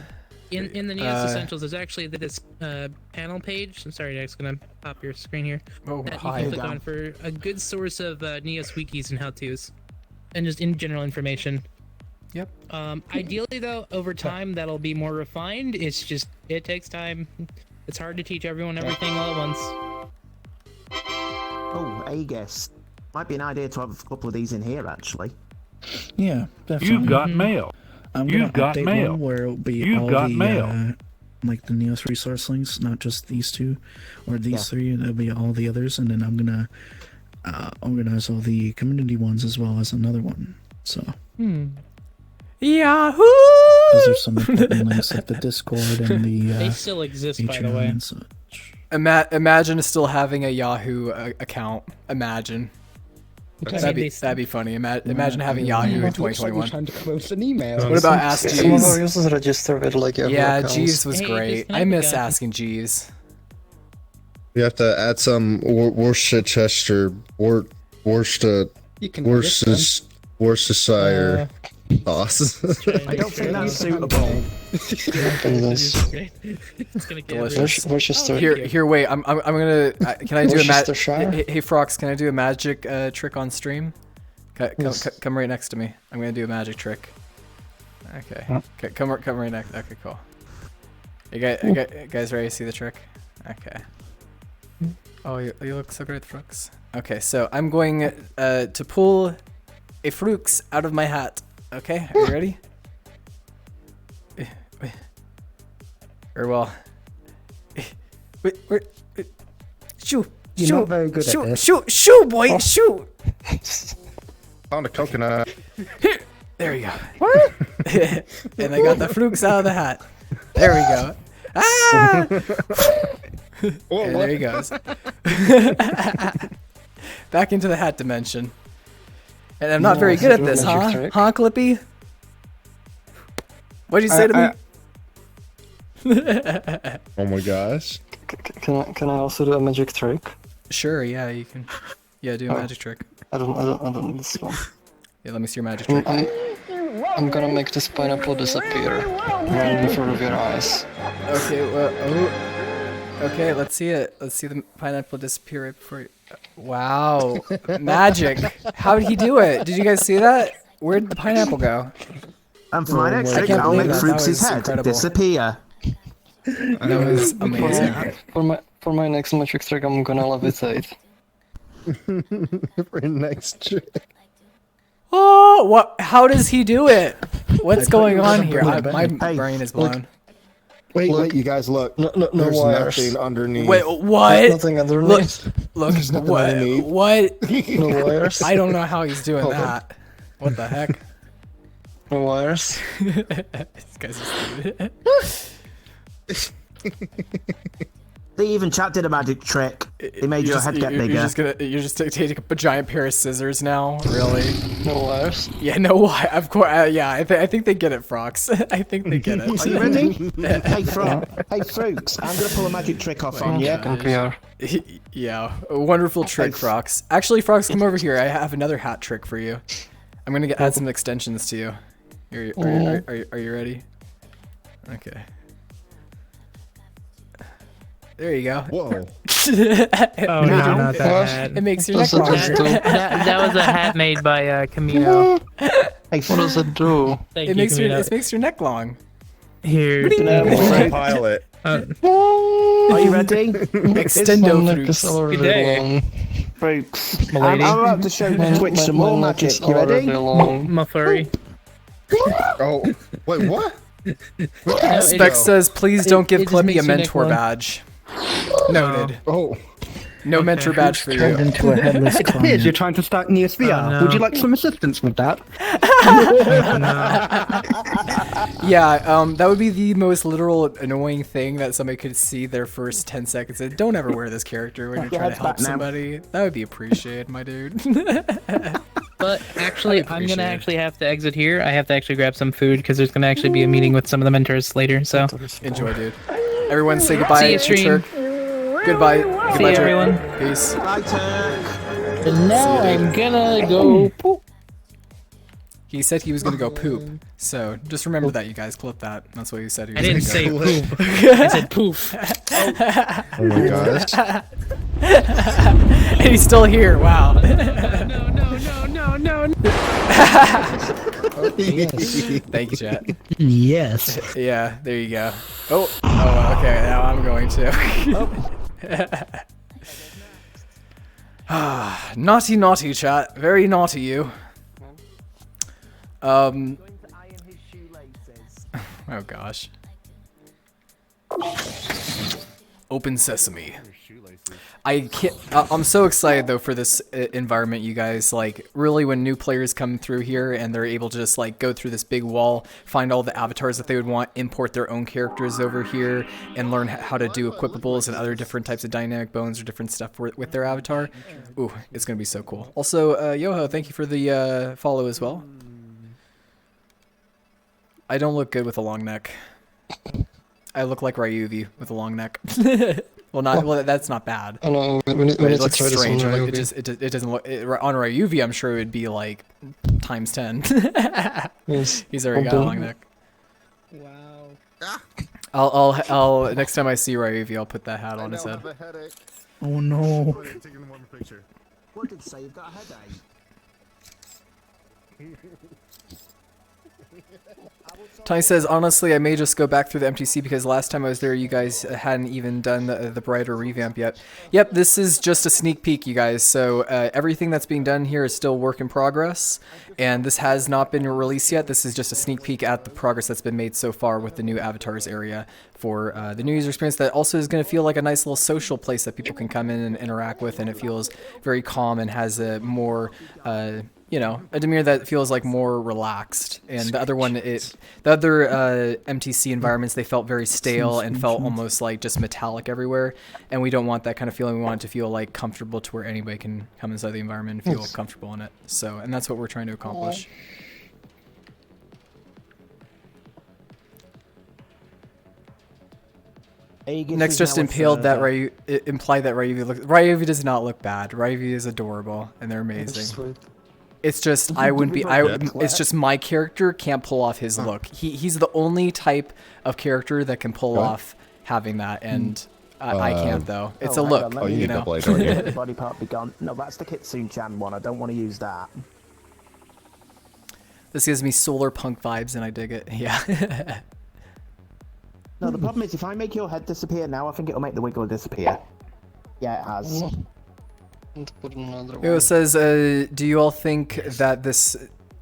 In the Neos Essentials, there's actually this panel page. I'm sorry, Dex, gonna pop your screen here. Oh, That you hi. can click on for a good source of Neos wikis and how-tos, and just in general information. Yep. Ideally, though, over time that'll be more refined. It takes time. It's hard to teach everyone everything all at once. Oh, Aegis. Might be an idea to have a couple of these in here, actually. Yeah, definitely. You've got mail. I'm You've got update mail. one where it'll be You've all got the mail. like the Neos resource links, not just these two or these three. It'll be all the others, and then I'm gonna organize all the community ones as well as another one. So Yahoo! those are some important links like the Discord and the They still exist, by the Patreon way. and such. Imagine still having a Yahoo account. Imagine. That'd be funny. Imagine having Yahoo in 2021. Trying to close an email. What about Ask Some of our Jeeves? users register with like Yahoo Yeah, accounts. Jeeves was Hey, great. just I miss connect, asking Jeeves. You have to add some Worcestershire, You can edit them. Worcestershire sauce. I don't think that's suitable. It's gonna get Delicious. Worcester. Here, wait. I'm gonna. Can I do a Worcestershire? Hey, Frox, can I do a magic trick on stream? Come right next to me. I'm gonna do a magic trick. Okay. Come right next. Okay, cool. You guys ready to see the trick? Okay. Oh, you look so great, Frox. Okay, so I'm going to pull a Frux out of my hat. Okay, are you ready? Or well, shoot! You're not very good at this. Shoot, boy, shoot! Found a coconut. There we go. And I got the Frux out of the hat. There we go. Ah! And there he goes. Back into the hat dimension. And I'm not very good at this, huh? trick. Huh, Clippy? What'd you say to me? Oh my gosh. Can I also do a magic trick? Sure, yeah, you can. Yeah, do a magic trick. I don't need this one. Yeah, let me see your magic trick. I'm gonna make this pineapple disappear right in front of your eyes. Okay, well, okay, let's see it. Let's see the pineapple disappear right before you. Wow, magic. How did he do it? Did you guys see that? Where did the pineapple go? And for my next I trick, can't I'll believe make that. Fruits' That was head incredible. disappear. That was amazing. For my next magic trick, I'm gonna levitate. For next trick. Oh, what? How does he do it? What's going on here? My brain is blown. Wait, you guys look. No There's wires. nothing underneath. Wait, what? Nothing underneath. Look, There's nothing what? underneath. What? No wires. I don't know how he's doing that. What the heck? No wires. This guy's stupid. They even chat did a magic trick. They made your head get bigger. You're just taking a giant pair of scissors now, really? No wires. Yeah, no, why? Of course, yeah. I think they get it, Frox. I think they get Are it. you ready? Hey, Fruits, I'm gonna pull a magic trick off on you. NPR. Yeah, a wonderful trick, Frox. Actually, Frox, come over here. I have another hat trick for you. I'm gonna add some extensions to you. Are you ready? Okay. There you go. Whoa. Oh, no, not that hat. It makes your neck Does it longer. just do? That was a hat made by Camino. Hey, What does it do? Thank It you, makes Camino. it makes your neck long. Here. Pilot. are you ready? Extendo My neck is Fruits. already Good day. long. Fruits. Milady. I'm about to show Twitch some more neck magic. is You ready? already long. My furry. Oh, wait, what? Spec says, please don't give it just Clippy makes a your neck mentor long. badge. Noted. Oh. No mentor badge for Turned you. into a headless It appears you're client. trying to start Neos VR. Oh, no. Would you like some assistance with that? Yeah, that would be the most literal annoying thing that somebody could see their first 10 seconds in. Don't ever wear this character when you're trying to head's help back now. somebody. That would be appreciated, my dude. But actually, I'm appreciate gonna it. actually have to exit here. I have to actually grab some food because there's gonna actually be a meeting with some of the mentors later. So Enjoy, dude. Everyone say goodbye. See you, stream. Turk. Goodbye. see Goodbye, you, Turk. everyone. Peace. Bye, Turk. And now I'm gonna go poop. He said he was gonna go poop. So just remember that, you guys. Clip that. That's what he said. He I was didn't say gonna poop. I said poof. Oh my gosh. And he's still here. Wow. No. Thank you, chat. Yes. Yeah, there you go. Oh, okay. Now I'm going to. Naughty, chat. Very naughty, you. Oh gosh. Open sesame. I can't. I'm so excited though for this environment, you guys. Like, really, when new players come through here and they're able to just like go through this big wall, find all the avatars that they would want, import their own characters over here, and learn how to do equipables and other different types of dynamic bones or different stuff with their avatar. Ooh, it's gonna be so cool. Also, Yoho, thank you for the follow as well. I don't look good with a long neck. I look like Ryuvi with a long neck. Well, that's not bad. I know, we need It to looks try this on strange. Like, Ryuvi. it doesn't look on Ryuvi. I'm sure it would be like times 10. Yes. He's already got a long neck. Wow. I'll next time I see Ryuvi, I'll put that hat on his head. Oh no. What did you say? You've got a headache? Tony says, honestly, I may just go back through the MTC because last time I was there, you guys hadn't even done the brighter revamp yet. Yep, this is just a sneak peek, you guys. So everything that's being done here is still work in progress, and this has not been released yet. This is just a sneak peek at the progress that's been made so far with the new avatars area for the new user experience that also is going to feel like a nice little social place that people can come in and interact with, and it feels very calm and has a more you know, a demeanor that feels like more relaxed. And the other one, the other MTC environments, they felt very stale and felt almost like just metallic everywhere. And we don't want that kind of feeling. We want it to feel like comfortable to where anybody can come inside the environment and feel comfortable in it. So, and that's what we're trying to accomplish. Next, just impaled that implied that Ryuvi does not look bad. Ryuvi is adorable and they're amazing. It's just I wouldn't be. It's just my character can't pull off his look. He's the only type of character that can pull off having that, and I can't though. It's a look. You know. Body part be gone. No, that's the Kitsune-chan one. I don't want to use that. This gives me solar punk vibes, and I dig it. Yeah. No, the problem is if I make your head disappear now, I think it'll make the wiggle disappear. Yeah, it has. It says, do you all think that this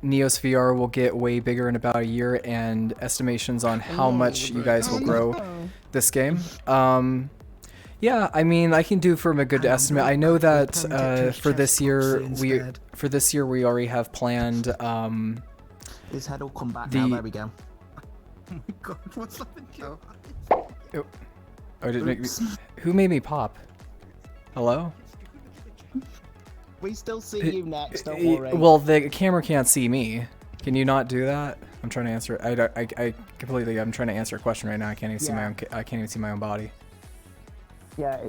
Neos VR will get way bigger in about a year, and estimations on how much you guys will grow this game? Yeah, I mean, I can do from a good estimate. I know that for this year we already have planned. His head will come back now. There we go. Oh my god, what's up with you? Oh, did it make me, who made me pop? Hello? We still see you next, don't worry. Well, the camera can't see me. Can you not do that? I'm trying to answer. I completely. I'm trying to answer a question right now. I can't even see my own. I can't even see my own body. Yeah,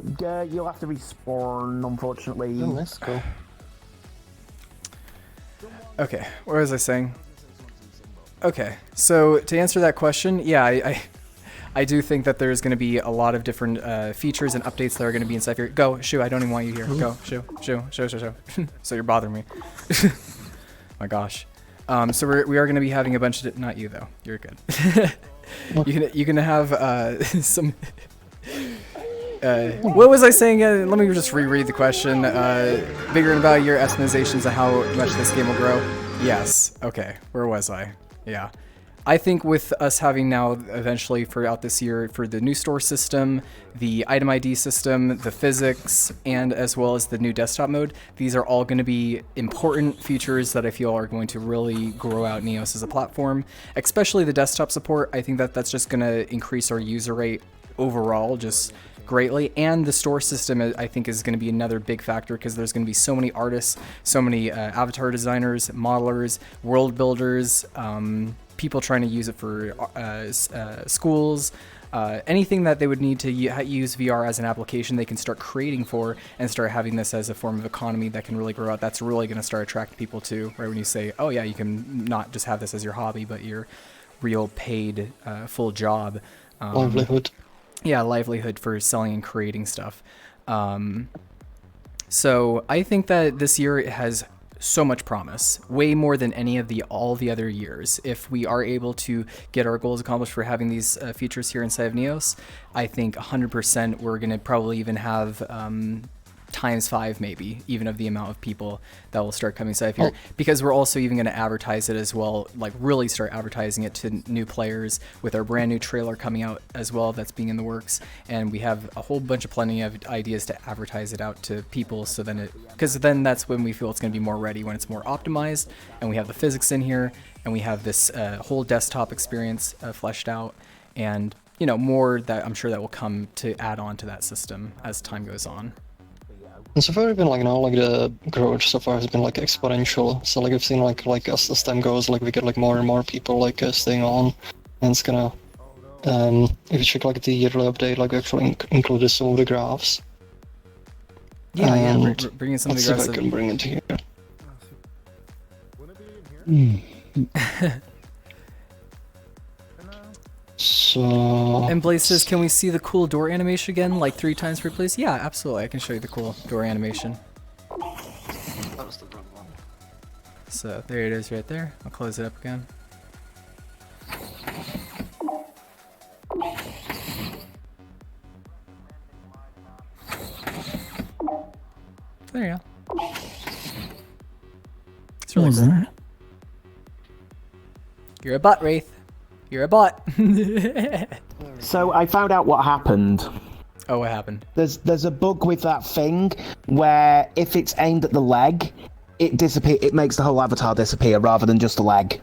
you'll have to respawn, unfortunately. Oh, let's go. Okay, what was I saying? Okay, so to answer that question, yeah, I do think that there's going to be a lot of different features and updates that are going to be inside here. Go, Shu, I don't even want you here. Go, Shu. So you're bothering me. My gosh. So we are going to be having a bunch of... Not you, though. You're good. You can have some... what was I saying? Let me just reread the question. Bigger in about a year, estimations of how much this game will grow. Yes. Okay. Where was I? Yeah. I think with us having now eventually throughout this year for the new store system, the item ID system, the physics, and as well as the new desktop mode, these are all going to be important features that I feel are going to really grow out Neos as a platform, especially the desktop support. I think that that's just going to increase our user rate overall just greatly, and the store system I think is going to be another big factor because there's going to be so many artists, so many avatar designers, modelers, world builders, people trying to use it for schools, anything that they would need to use VR as an application, they can start creating for and start having this as a form of economy that can really grow out. That's really going to start attracting people too, right? When you say, oh yeah, you can not just have this as your hobby, but your real paid full job. Livelihood. Yeah, livelihood for selling and creating stuff. So I think that this year it has so much promise, way more than any of all the other years. If we are able to get our goals accomplished for having these features here inside of Neos, I think 100% we're going to probably even have ×5 maybe, even of the amount of people that will start coming inside of here, because we're also even going to advertise it as well, like really start advertising it to new players with our brand new trailer coming out as well that's being in the works, and we have a whole bunch of plenty of ideas to advertise it out to people, so then because then that's when we feel it's going to be more ready, when it's more optimized and we have the physics in here and we have this whole desktop experience fleshed out, and more that I'm sure that will come to add on to that system as time goes on. And so far, been like the growth so far has been like exponential. So like I've seen like as time goes, like we get like more and more people like staying on, and it's gonna if you check like the yearly update, like we actually included some of the graphs. Yeah, we're bringing some of the graphs. Let's see if I can bring it here. So... And Blaze says, can we see the cool door animation again, like 3 times per place? Yeah, absolutely. I can show you the cool door animation. So there it is right there. I'll close it up again. There you go. It's really cool. That? You're a bot, Wraith. You're a bot. So I found out what happened. Oh, what happened? There's a bug with that thing where if it's aimed at the leg, it makes the whole avatar disappear rather than just the leg.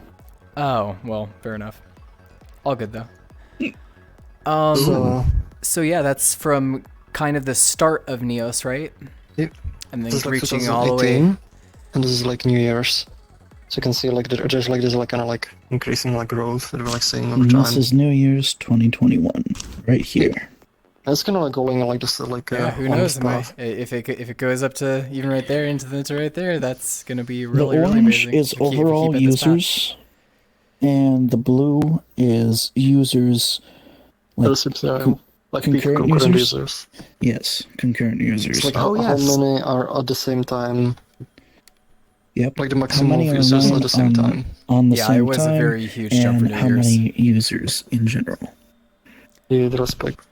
Oh, well, fair enough. All good though. So yeah, that's from kind of the start of Neos, right? Yep. And then this reaching like all the way. And this is like New Year's. So you can see like there's like this like kind of like increasing like growth that we're like seeing over time. This is New Year's 2021, right here. Yeah. It's kind of like going like just like who knows? If it goes up to even right there into right there, that's gonna be really the really orange amazing. is overall users, and the blue is users. Like, concurrent users. Yes, concurrent users. It's like how many are at the same time? Yep. Like the maximum of users at the same time. On the same time. Yeah, it was a very huge jump for New Year's. How many users in general? Yeah, the respect.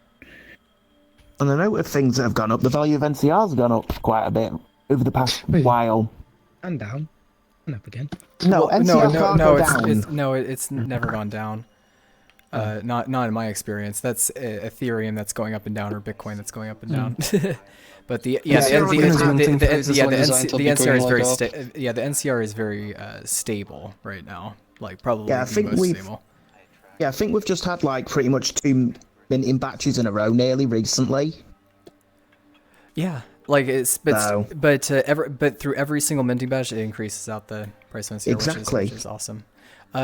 On the note of things that have gone up, the value of NCR's gone up quite a bit over the past while. And down. And up again. No, NCR can't go down. It's never gone down. Not in my experience. That's Ethereum that's going up and down, or Bitcoin that's going up and down. But the NCR is very stable right now. Like probably the most stable. Yeah, I think we've just had like pretty much 2 minting batches in a row nearly recently. Yeah, like it's but through every single minting batch it increases out the price of NCR, exactly. which is awesome.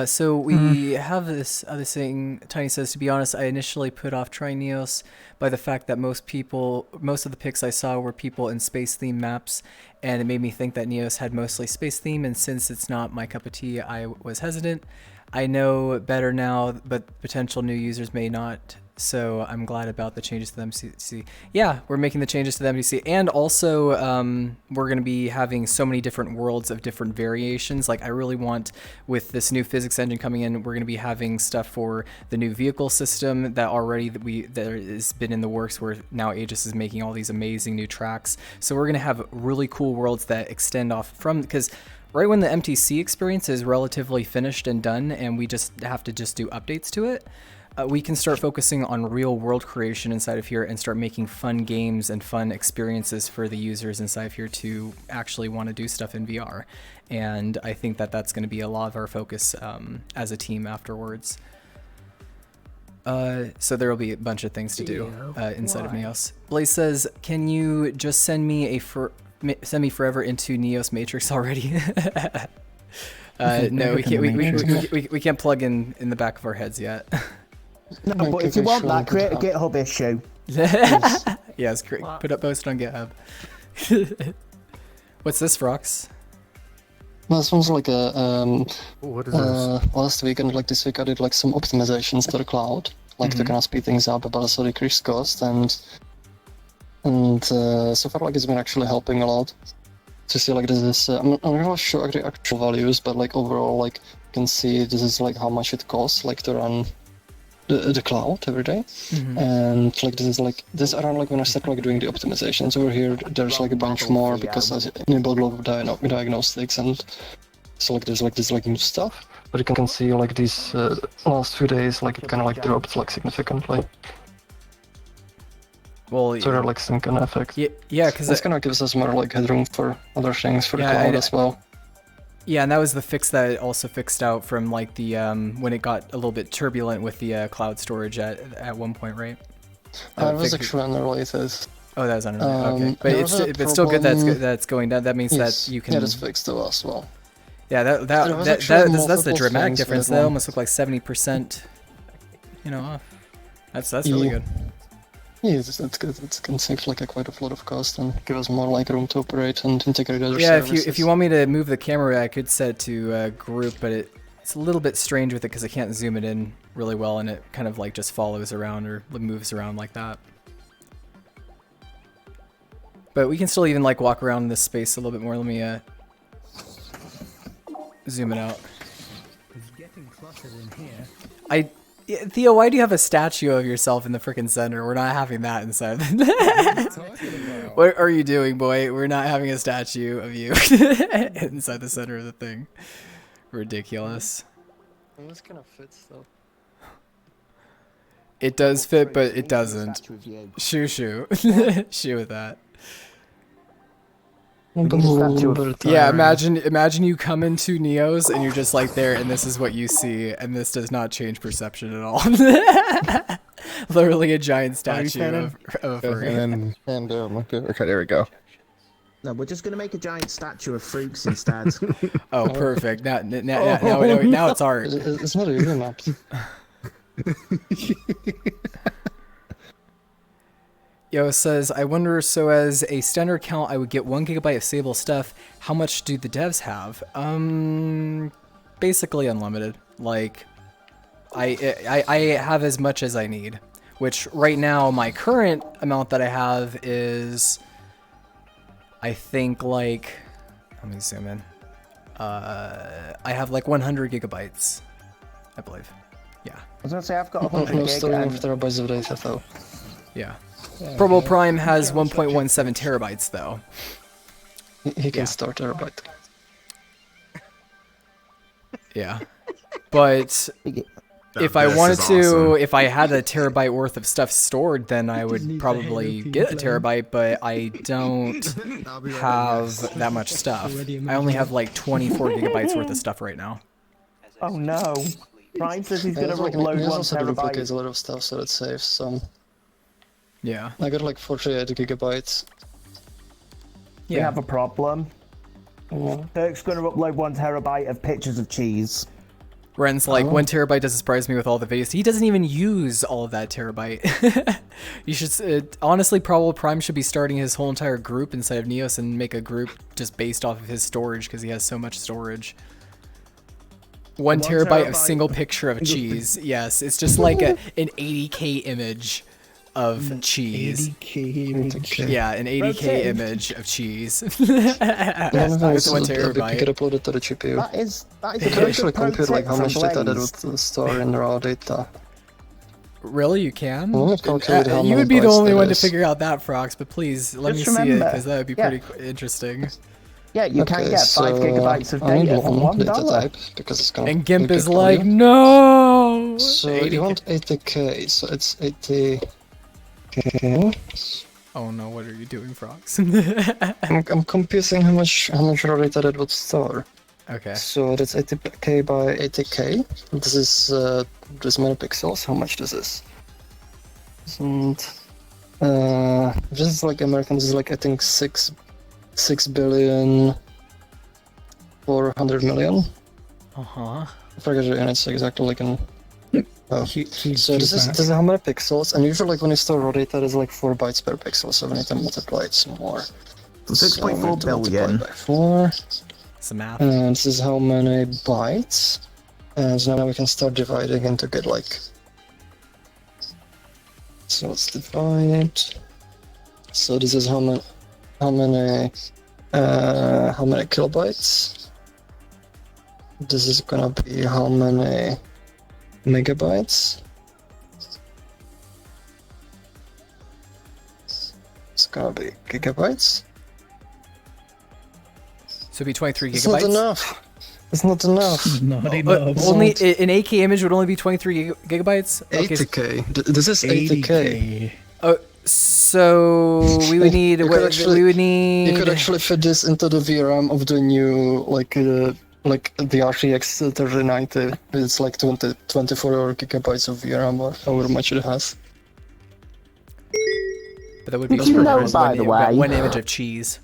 So we have this other thing. Tiny says, to be honest, I initially put off trying Neos by the fact that most of the pics I saw were people in space theme maps, and it made me think that Neos had mostly space theme, and since it's not my cup of tea, I was hesitant. I know better now, but potential new users may not. So I'm glad about the changes to the MTC. Yeah, we're making the changes to the MTC, and also we're going to be having so many different worlds of different variations. Like I really want, with this new physics engine coming in, we're going to be having stuff for the new vehicle system that has been in the works, where now Aegis is making all these amazing new tracks. So we're going to have really cool worlds that extend off from, because right when the MTC experience is relatively finished and done, and we just have to do updates to it, we can start focusing on real world creation inside of here and start making fun games and fun experiences for the users inside of here to actually want to do stuff in VR. And I think that that's going to be a lot of our focus as a team afterwards. So there will be a bunch of things to do inside of Neos. Blaze says, can you just send me forever into Neos Matrix already? No, we can't. We can't plug in the back of our heads yet. No, but if you want that, create a GitHub issue. Yes, great. Post it on GitHub. What's this, Frox? Well, this one's like a What is this? last week and like this week I did like some optimizations to the cloud, like to kind of speed things up, but also decrease cost, and so far like it's been actually helping a lot. To see like this is I'm not sure the actual values, but like overall like you can see this is like how much it costs like to run the cloud every day, and like this around like when I start like doing the optimizations over here, there's like a bunch more because I enabled a lot of diagnostics, and so like there's like this like new stuff, but you can see like these last few days like it kind of like dropped like significantly. Well, So there are like some kind of effects. yeah, because This kind of gives us more like headroom for other things for the cloud as well. Yeah, and that was the fix that it also fixed out from like the when it got a little bit turbulent with the cloud storage at one point, right? It was actually unrelated. Oh, that was unrelated. Okay, but it's still good that's going down. That means that you can. Yeah, it's fixed though as well. Yeah, that's the dramatic difference. That almost looked like 70%. Off. That's really good. Yeah, it's good. It can save like quite a lot of cost and give us more like room to operate and integrate other services. If you want me to move the camera, I could set it to group, but it's a little bit strange with it because I can't zoom it in really well, and it kind of like just follows around or moves around like that. But we can still even like walk around this space a little bit more. Let me zoom it out. It's getting cluttered in here. Theo, why do you have a statue of yourself in the frickin' center? We're not having that inside. What are you doing, boy? We're not having a statue of you inside the center of the thing. Ridiculous. This kind of fits though. It does fit, but it doesn't. Shoo. Shoo with that. Yeah, imagine you come into Neo's and you're just like there, and this is what you see, and this does not change perception at all. Literally a giant statue of a furry. And okay, there we go. No, we're just gonna make a giant statue of Fruits instead. Oh, perfect. Now it's art. It's not even mapped. Yo says, I wonder, so as a standard account, I would get 1 GB of stable stuff. How much do the devs have? Basically unlimited. Like, I have as much as I need. Which, right now, my current amount that I have is, I think, like, let me zoom in. I have like 100 gigabytes, I believe. Yeah. I was gonna say I've got 100 No, gig still and... of terabytes of data though. Yeah. Purple Prime has 1.17 terabytes though. He can start terabyte. Yeah. But if I wanted to, if I had a terabyte worth of stuff stored, then I would probably get a terabyte, but I don't have that much stuff. I only have like 24 gigabytes worth of stuff right now. Oh no. Prime says he's gonna He upload 1 also duplicates terabyte. a lot of stuff, so it saves some. Yeah. I got like 48 gigabytes. We have a problem. Turk's gonna upload 1 terabyte of pictures of cheese. Ren's like, 1 terabyte doesn't surprise me with all the videos. He doesn't even use all of that terabyte. You should, honestly, Probable Prime should be starting his whole entire group inside of Neos and make a group just based off of his storage because he has so much storage. 1 terabyte of single picture of cheese. Yes, it's just like an 80K image of cheese. 80K. Yeah, an 80K image of cheese. That's 1 terabyte. You get uploaded to the GPU. That is You a can very actually good pro compute like tip how from much data that Blaze. would store in raw data. Really, you can? Well, let's calculate how You many would be the bytes only that one to is. figure out that, Frox, but please, let me Just see it, remember, because that would be yeah. pretty interesting. Yeah, you can Okay, get 5 so gigabytes of I need data for one data $1. type because it's gonna And Gimp be is good for like, you. no! So 80K. you want 80k, so it's 80k. Oh no, what are you doing, Frox? I'm computing how much raw data that would store. Okay. So that's 80k by 80k. This is this many pixels. How much this is? And this is like American. This is like I think 6 billion 400 million. Uh-huh. I forget the units exactly. Like in Oh. Huge So this is how many pixels, and usually like when you store raw data, it's like 4 bytes per pixel, so we need to multiply it some more. 6.4 billion. By 4. Some math. And this is how many bytes. And so now we can start dividing and to get like. So let's divide. So this is how many kilobytes. This is gonna be how many megabytes. It's gonna be gigabytes. So it'd be 23 gigabytes. It's not enough. It's not enough. Not enough. Only an 8K image would only be 23 gigabytes. Okay, 80k. This is 80k. So we would need. You could need. You could actually fit this into the VRAM of the new like the RTX 3090. It's like 24 gigabytes of VRAM or however much it has. But that would be Did you know, by the way? one image of cheese.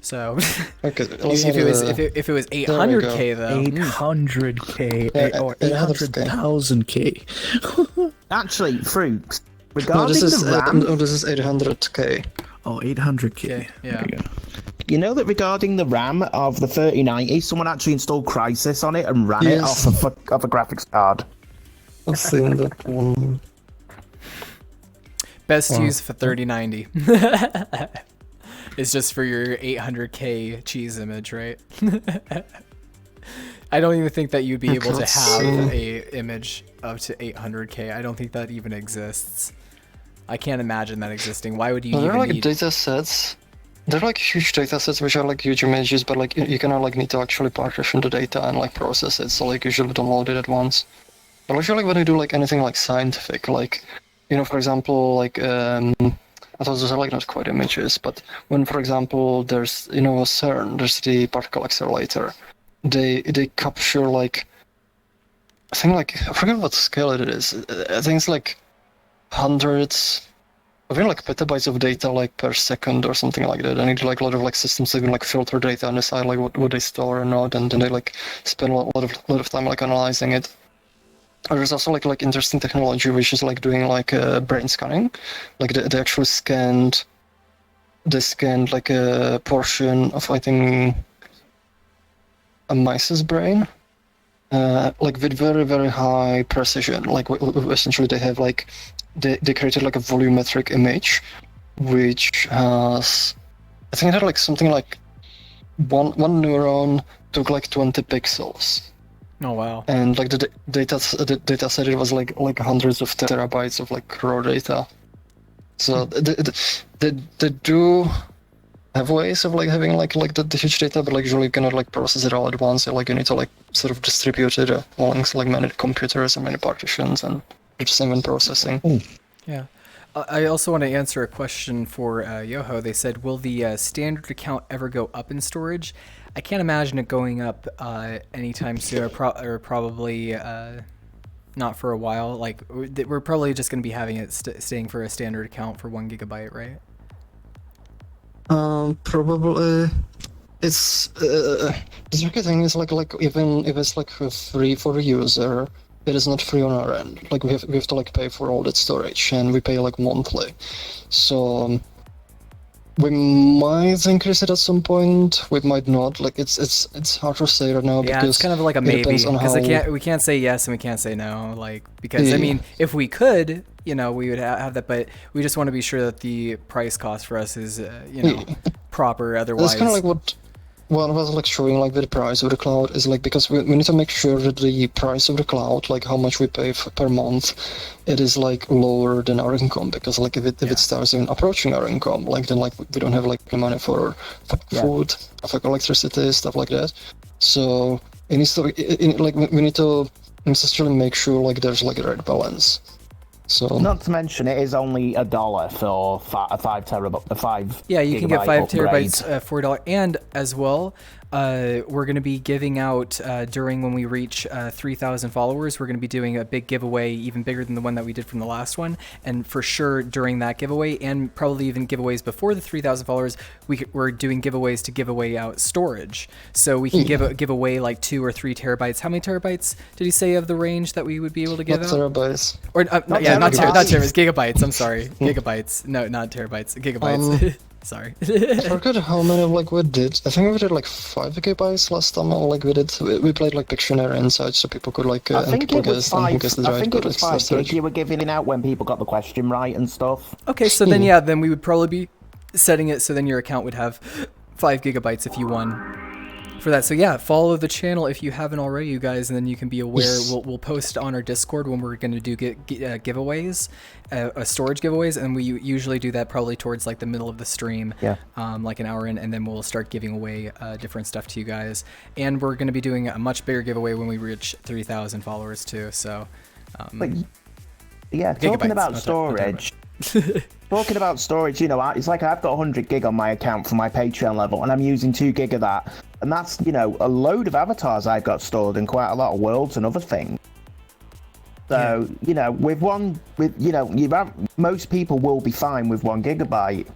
So Okay, if it was 800K though. 800K or 800K. 800,000K. Actually, Fruits, No, regarding this is the RAM, this is 800k. Oh, 800K. Yeah. There you go. you know that regarding the RAM of the 3090, someone actually installed Crysis on it and ran it Yes. off of a graphics card. I've seen that one. Best use for 3090. It's just for your 800K cheese image, right? I don't even think that you'd be able to Let's have see. a image up to 800K. I don't think that even exists. I can't imagine that existing. Why would you There are even like need... data sets. They're like huge data sets which are like huge images, but like you kind of like need to actually partition the data and like process it. So like usually don't load it at once. But usually like when you do like anything like scientific, like for example, like I thought those are like not quite images, but when for example there's CERN, there's the particle accelerator, they capture like I think like I forget what scale it is. I think it's like hundreds. I think like petabytes of data like per second or something like that. I need like a lot of like systems that can like filter data and decide like what they store or not, and then they like spend a lot of time like analyzing it. There's also like interesting technology which is like doing like brain scanning, like they actually scanned like a portion of I think a mice's brain, like with very high precision. Like essentially they have like they created like a volumetric image, which has I think it had like something like one neuron took like 20 pixels. Oh wow. And like the data set, it was like hundreds of terabytes of like raw data. So they do have ways of like having like the huge data, but like usually you cannot like process it all at once. So, like you need to like sort of distribute it amongst like many computers and many partitions and just even processing. Yeah. I also want to answer a question for Yoho. They said, will the standard account ever go up in storage? I can't imagine it going up anytime soon, or probably not for a while. Like, we're probably just going to be having it staying for a standard account for 1 gigabyte, right? Probably. It's the tricky thing is like even if it's like free for a user, it is not free on our end. Like we have to like pay for all that storage, and we pay like monthly. So we might increase it at some point. We might not. Like it's hard to say right now. Yeah, because it's kind of like a maybe, depends on because how... we can't say yes and we can't say no. Like, because I Yeah. mean, if we could, we would have that, but we just want to be sure that the price cost for us is proper. Otherwise, That's kind of like what one was like showing like with the price of the cloud is like, because we need to make sure that the price of the cloud, like how much we pay per month, it is like lower than our income, because like if it starts even approaching our income, like then like we don't have like the money for food, for electricity, stuff like that. So it needs to like we need to necessarily make sure like there's like a right balance. So Not to mention, it is only $1 for a 5 terabyte. yeah, you can get 5 upgrade. terabytes for $1, and as well, we're going to be giving out during when we reach 3,000 followers. We're going to be doing a big giveaway, even bigger than the one that we did from the last one. And for sure during that giveaway, and probably even giveaways before the 3,000 followers, we're doing giveaways to give away out storage. So we can give away like 2 or 3 terabytes. How many terabytes did he say of the range that we would be able to give out? Terabytes. Or not terabytes. Gigabytes. I'm sorry, gigabytes. No, not terabytes. Gigabytes. Sorry. I forgot how many like we did. I think we did like 5 gigabytes last time. Like we played like Pictionary inside, so people could like. I think it was 5. I think it was 5 storage. gig you were giving out when people got the question right and stuff. Okay, so then then we would probably be setting it so then your account would have 5 gigabytes if you won for that. So yeah, follow the channel if you haven't already, you guys, and then you can be aware. We'll post on our Discord when we're going to do giveaways, storage giveaways, and we usually do that probably towards like the middle of the stream, like an hour in, and then we'll start giving away different stuff to you guys. And we're going to be doing a much bigger giveaway when we reach 3,000 followers too. So yeah, talking about storage. Talking about storage, you know, it's like I've got 100 gig on my account for my Patreon level, and I'm using 2 gig of that. And that's, you know, a load of avatars I've got stored and quite a lot of worlds and other things. So, you know, most people will be fine with 1 gigabyte.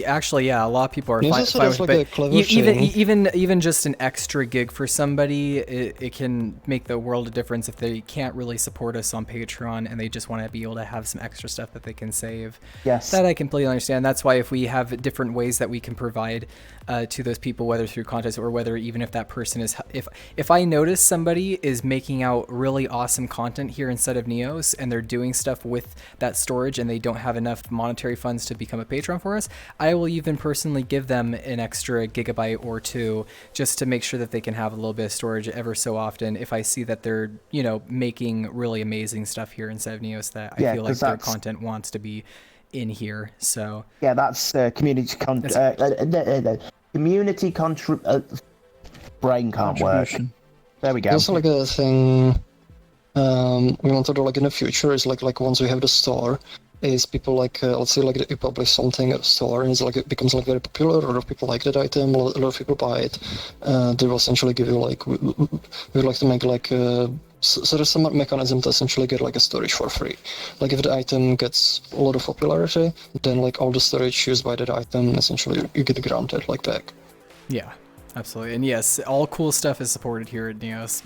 Actually, yeah, a lot of people are fine with like it. Even just an extra gig for somebody, it can make the world of difference if they can't really support us on Patreon and they just want to be able to have some extra stuff that they can save. Yes. That I completely understand. That's why if we have different ways that we can provide to those people, whether through contests or whether even if that person is, if I notice somebody is making out really awesome content here inside of Neos and they're doing stuff with that storage and they don't have enough monetary funds to become a patron for us, I will even personally give them an extra gigabyte or 2 just to make sure that they can have a little bit of storage ever so often if I see that they're, you know, making really amazing stuff here inside of Neos that I feel like their content wants to be in here. So yeah, that's community brain can't work. There we go. There's like a thing we want to do like in the future is like once we have the store, is people like let's say like you publish something at a store and it's like it becomes like very popular, a lot of people like that item, a lot of people buy it. They will essentially give you like we would like to make like so there's some mechanism to essentially get like a storage for free. Like if the item gets a lot of popularity, then like all the storage used by that item essentially you get granted like back. Yeah. Absolutely, and yes, all cool stuff is supported here at Neos.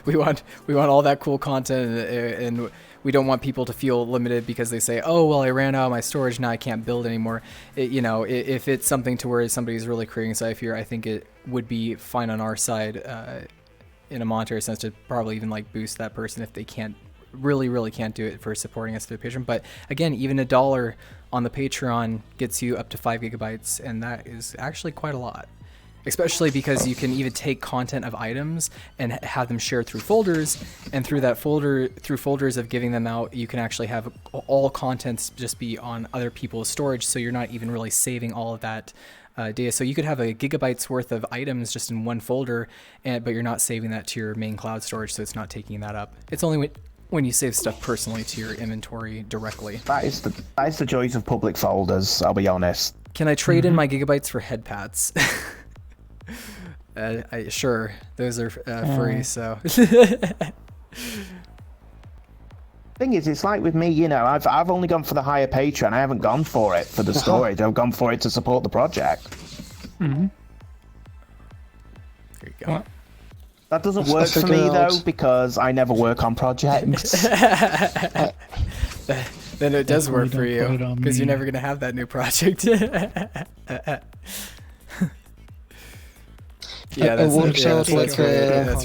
we want all that cool content, and we don't want people to feel limited because they say, "Oh, well, I ran out of my storage, now I can't build anymore." You know, if it's something to where somebody's really creating stuff here, I think it would be fine on our side, in a monetary sense, to probably even like boost that person if they can't really can't do it for supporting us through Patreon. But again, even $1 on the Patreon gets you up to 5 gigabytes, and that is actually quite a lot. Especially because you can even take content of items and have them shared through folders, and through folders of giving them out, you can actually have all contents just be on other people's storage, so you're not even really saving all of that data. So you could have a gigabyte's worth of items just in one folder, but you're not saving that to your main cloud storage, so it's not taking that up. It's only when you save stuff personally to your inventory directly. That is the joys of public folders, I'll be honest. Can I trade in my gigabytes for head pads? Sure, those are free, so. Thing is, it's like with me, you know, I've only gone for the higher Patreon. I haven't gone for it for the storage. I've gone for it to support the project. There you go. What? That doesn't work for me though, because I never work on projects. Then it does work for you, because you're never gonna have that new project. Yeah, that's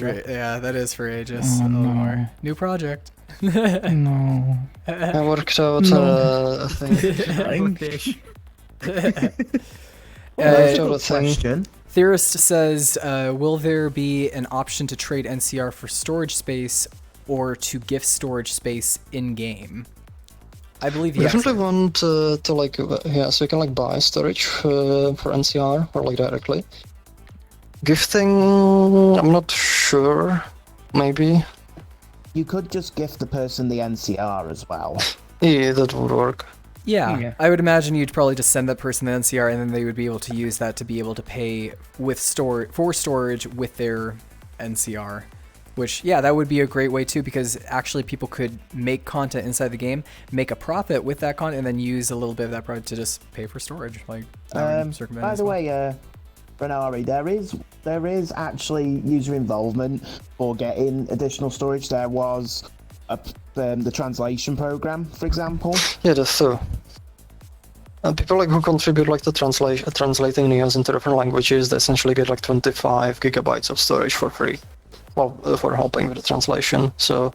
right. Yeah, that is for ages. Oh, no. New project. No. I worked out a thing. Question. Theorist says, will there be an option to trade NCR for storage space or to gift storage space in-game? I believe yes. We definitely want to like, yeah, so you can like buy storage for NCR or like directly. Gifting, I'm not sure. Maybe. You could just gift the person the NCR as well. Yeah, that would work. Yeah, I would imagine you'd probably just send that person the NCR, and then they would be able to use that to be able to pay with storage with their NCR. Which, yeah, that would be a great way too, because actually people could make content inside the game, make a profit with that content, and then use a little bit of that profit to just pay for storage. Like, by the way, Renari, there is actually user involvement for getting additional storage. There was the translation program, for example. Yeah, that's so. And people like who contribute like to translating Neos into different languages, they essentially get like 25 gigabytes of storage for free. Well, for helping with the translation. So.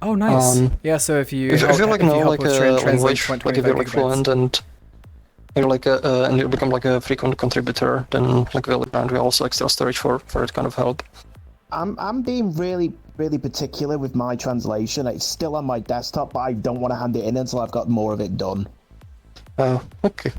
Oh, nice. Yeah. So if you if you like know like a language, like if you're like fluent and you're like and you become like a frequent contributor, then like we'll grant also extra storage for that kind of help. I'm being really particular with my translation. It's still on my desktop, but I don't want to hand it in until I've got more of it done. Oh, okay.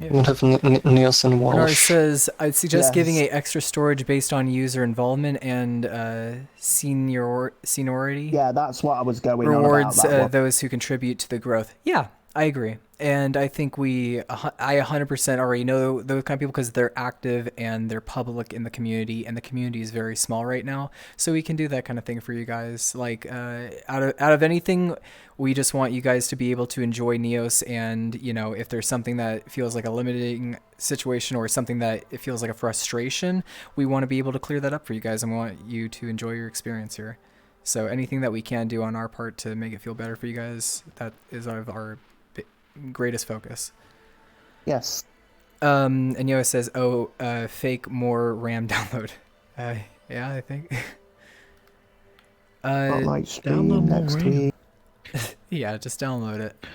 Yeah. We'll have Neos and Walsh. Says, I'd suggest giving a extra storage based on user involvement and seniority. Yeah, that's what I was going rewards on about. Those who contribute to the growth. Yeah, I agree. And I think I 100% already know those kind of people because they're active and they're public in the community, and the community is very small right now. So we can do that kind of thing for you guys. Like out of anything, we just want you guys to be able to enjoy Neos, and if there's something that feels like a limiting situation or something that it feels like a frustration, we want to be able to clear that up for you guys, and we want you to enjoy your experience here. So anything that we can do on our part to make it feel better for you guys, that is our greatest focus. Yes. And Yoa says, fake more RAM download. Yeah, I think. Download next week. Yeah, just download it.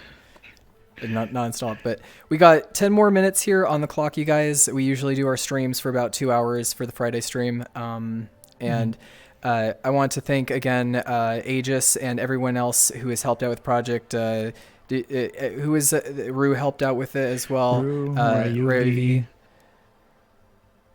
And not install it. But we got 10 more minutes here on the clock, you guys. We usually do our streams for about 2 hours for the Friday stream. And I want to thank again Aegis and everyone else who has helped out with project. Who is Rue helped out with it as well. Ray,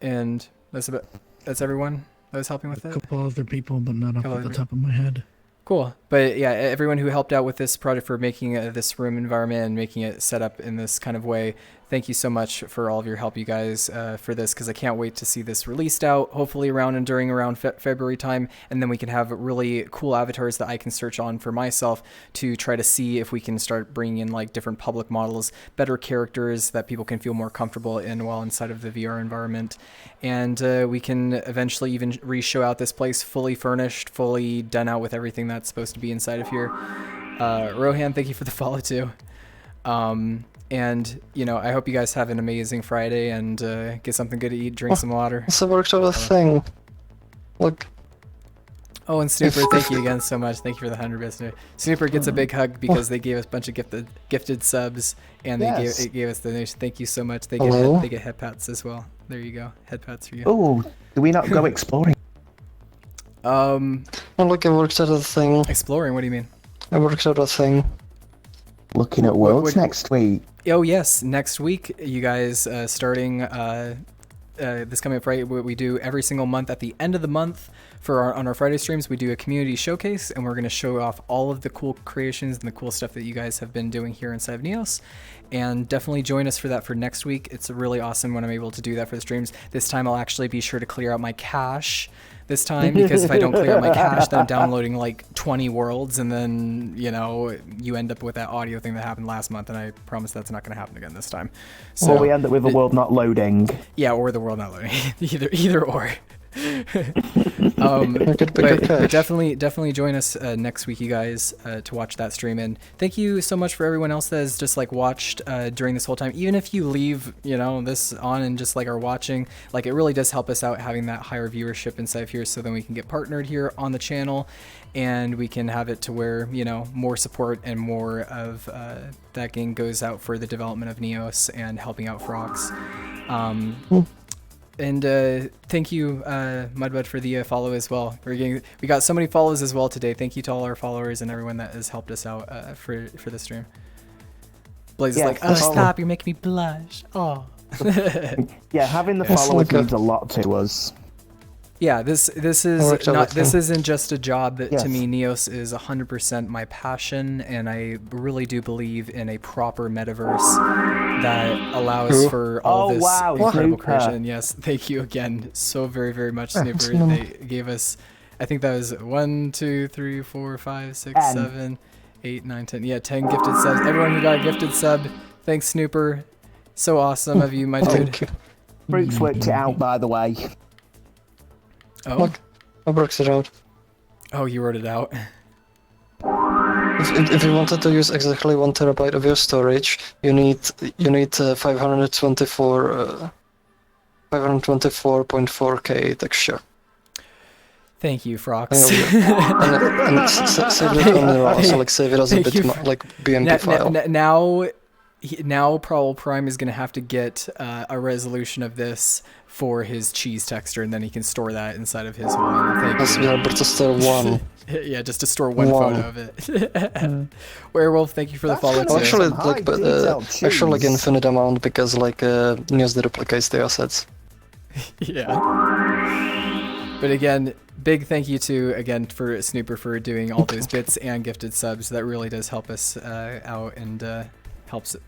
and that's everyone that was helping with it. A couple other people, but not off the top of my head. Cool. But yeah, everyone who helped out with this project for making this room environment and making it set up in this kind of way, thank you so much for all of your help, you guys, for this, because I can't wait to see this released out, hopefully around February time, and then we can have really cool avatars that I can search on for myself to try to see if we can start bringing in like different public models, better characters that people can feel more comfortable in while inside of the VR environment. And we can eventually even re-show out this place fully furnished, fully done out with everything that's supposed to be inside of here. Rohan, thank you for the follow too. And I hope you guys have an amazing Friday and get something good to eat, drink some water. It's a worked out a thing. Look. Oh, and Snooper, thank you again so much. Thank you for the 100 bits. Snooper gets a big hug because they gave us a bunch of gifted subs, and they gave us the donation. Thank you so much. They get head pats as well. There you go, head pats for you. Oh, do we not go exploring? Oh, look, I worked out a thing. Exploring? What do you mean? I worked out a thing. Looking at worlds next week. Oh yes, next week, you guys. Starting this coming Friday, what we do every single month at the end of the month on our Friday streams, we do a community showcase, and we're going to show off all of the cool creations and the cool stuff that you guys have been doing here inside of Neos. And definitely join us for that for next week. It's really awesome when I'm able to do that for the streams. This time I'll actually be sure to clear out my cache this time, because if I don't clear out my cache, then I'm downloading like 20 worlds, and then you end up with that audio thing that happened last month, and I promise that's not going to happen again this time. So or we end up with a world not loading. Yeah, or the world not loading. either or. But definitely join us next week, you guys, to watch that stream. And thank you so much for everyone else that has just like watched during this whole time. Even if you leave this on and just like are watching, like it really does help us out having that higher viewership inside of here, so then we can get partnered here on the channel, and we can have it to where more support and more of that game goes out for the development of Neos and helping out Frogs. And thank you, Mudbud, for the follow as well. We got so many follows as well today. Thank you to all our followers and everyone that has helped us out for the stream. Blaze is like, oh, stop, you're making me blush. Oh. Yeah, having the followers means a lot to us. Yeah, this worked is out not. with This him. isn't just a job. That to Yes. me, Neos is 100% my passion, and I really do believe in a proper metaverse that allows Who? for all Oh, this wow, incredible Snooper. creation. Yes, thank you again so very very much, Yeah, Snooper. it's normal. They gave us, I think that was 1, 2, 3, 4, 5, 6, 10. 7, 8, 9, 10. Yeah, 10 gifted subs. Everyone who got a gifted sub, thanks, Snooper. So awesome of you, my dude. Thank you. Fruits worked it out, by the way. Oh, Look, I worked it out. oh, you wrote it out. If you wanted to use exactly 1 terabyte of your storage, you need 524.4k texture. Thank you, Frox. and save it on the raw, so like save it as a Thank you bitmap, like BMP file. Now Prowl Prime is going to have to get a resolution of this for his cheese texture, and then he can store that inside of his whole. Thank Yes, you. we are able to store one. Yeah, just to store one One. photo of it. Werewolf, thank you for the That's follow kind too. of Actually, some like, but high-detailed actually, like cheese. infinite amount because like Neos duplicates the assets. Yeah. But again, big thank you to again for Snooper for doing all those bits and gifted subs. That really does help us out and helps it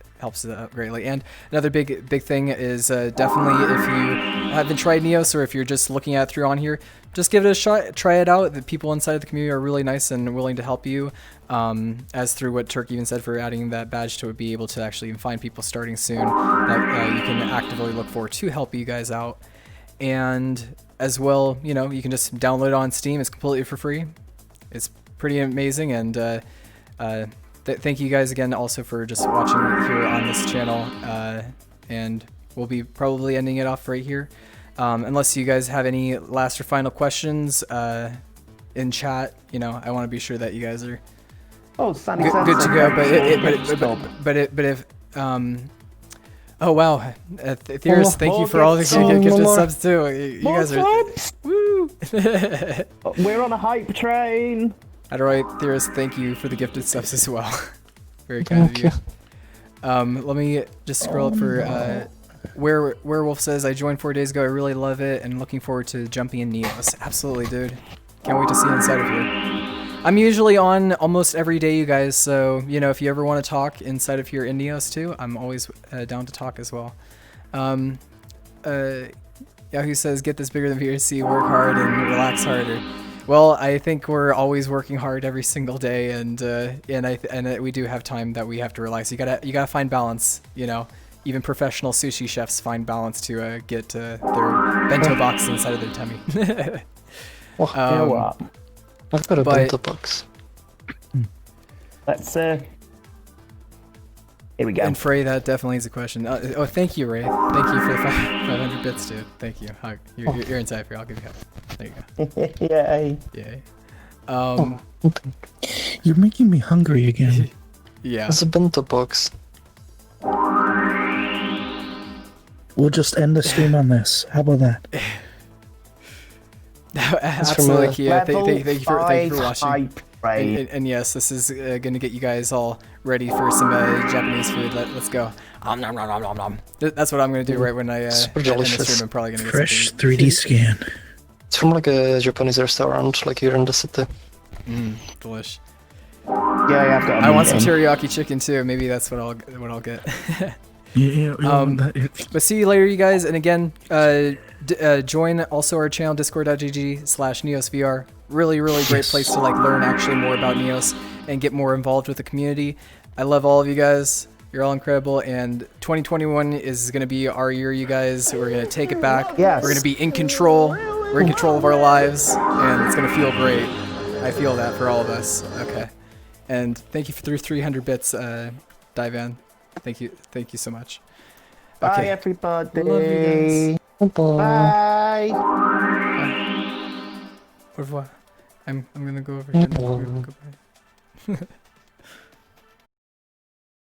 out greatly. And another big thing is definitely if you haven't tried Neos or if you're just looking at it through on here, just give it a shot. Try it out. The people inside of the community are really nice and willing to help you. As through what Turk even said for adding that badge to be able to actually find people starting soon that you can actively look for to help you guys out. And as well, you know, you can just download it on Steam. It's completely for free. It's pretty amazing. And thank you guys again also for just watching here on this channel. And we'll be probably ending it off right here. Unless you guys have any last or final questions in chat, you know, I want to be sure that you guys are Oh, Sunny good to go. But if oh wow, Theorist, thank you for all the gifted subs too. You guys are woo. We're on a hype train. Alright, Theorist, thank you for the gifted subs as well. Very kind of you. Let me just scroll up for Werewolf says, I joined 4 days ago. I really love it and looking forward to jumping in Neos. Absolutely, dude. Can't wait to see you inside of here. I'm usually on almost every day, you guys, so, you know, if you ever want to talk inside of here in Neos too, I'm always down to talk as well. Yahoo says, get this bigger than VRC, work hard and relax harder. Well, I think we're always working hard every single day, and we do have time that we have to relax. You gotta find balance, you know. Even professional sushi chefs find balance to get their bento box inside of their tummy. You know what? I've got a bento box. Let's here we go. And Frey, that definitely is a question. Oh, thank you, Ray. Thank you for the 500 bits, dude. Thank you. Hug. You're inside here. I'll give you a hug. There you go. Yay. Yay. You're making me hungry again. Yeah. It's a bento box. We'll just end the stream on this. How about that? Absolutely, Kia. Thank you for watching. Hype train. And yes, this is going to get you guys all ready for some Japanese food. Let's go. Nom, nom, nom, nom, nom. That's what I'm going to do right when I end the stream. I'm probably going to get Fresh something. 3D scan. It's from like a Japanese restaurant, like here in the city. Delish. Yeah, I've got. I want some teriyaki chicken too. Maybe that's what I'll get. But see you later, you guys. And again, join also our channel discord.gg/neosvr. Really great place to like learn actually more about Neos and get more involved with the community. I love all of you guys. You're all incredible, and 2021 is going to be our year, you guys. We're going to take it back. Yes. We're going to be in control. We're in control of our lives, and it's going to feel great. I feel that for all of us. Okay. And thank you for 300 bits, Divan. Thank you so much. Bye, Okay. everybody. Love you guys. Bye. Au revoir. I'm gonna go over here. Go bye.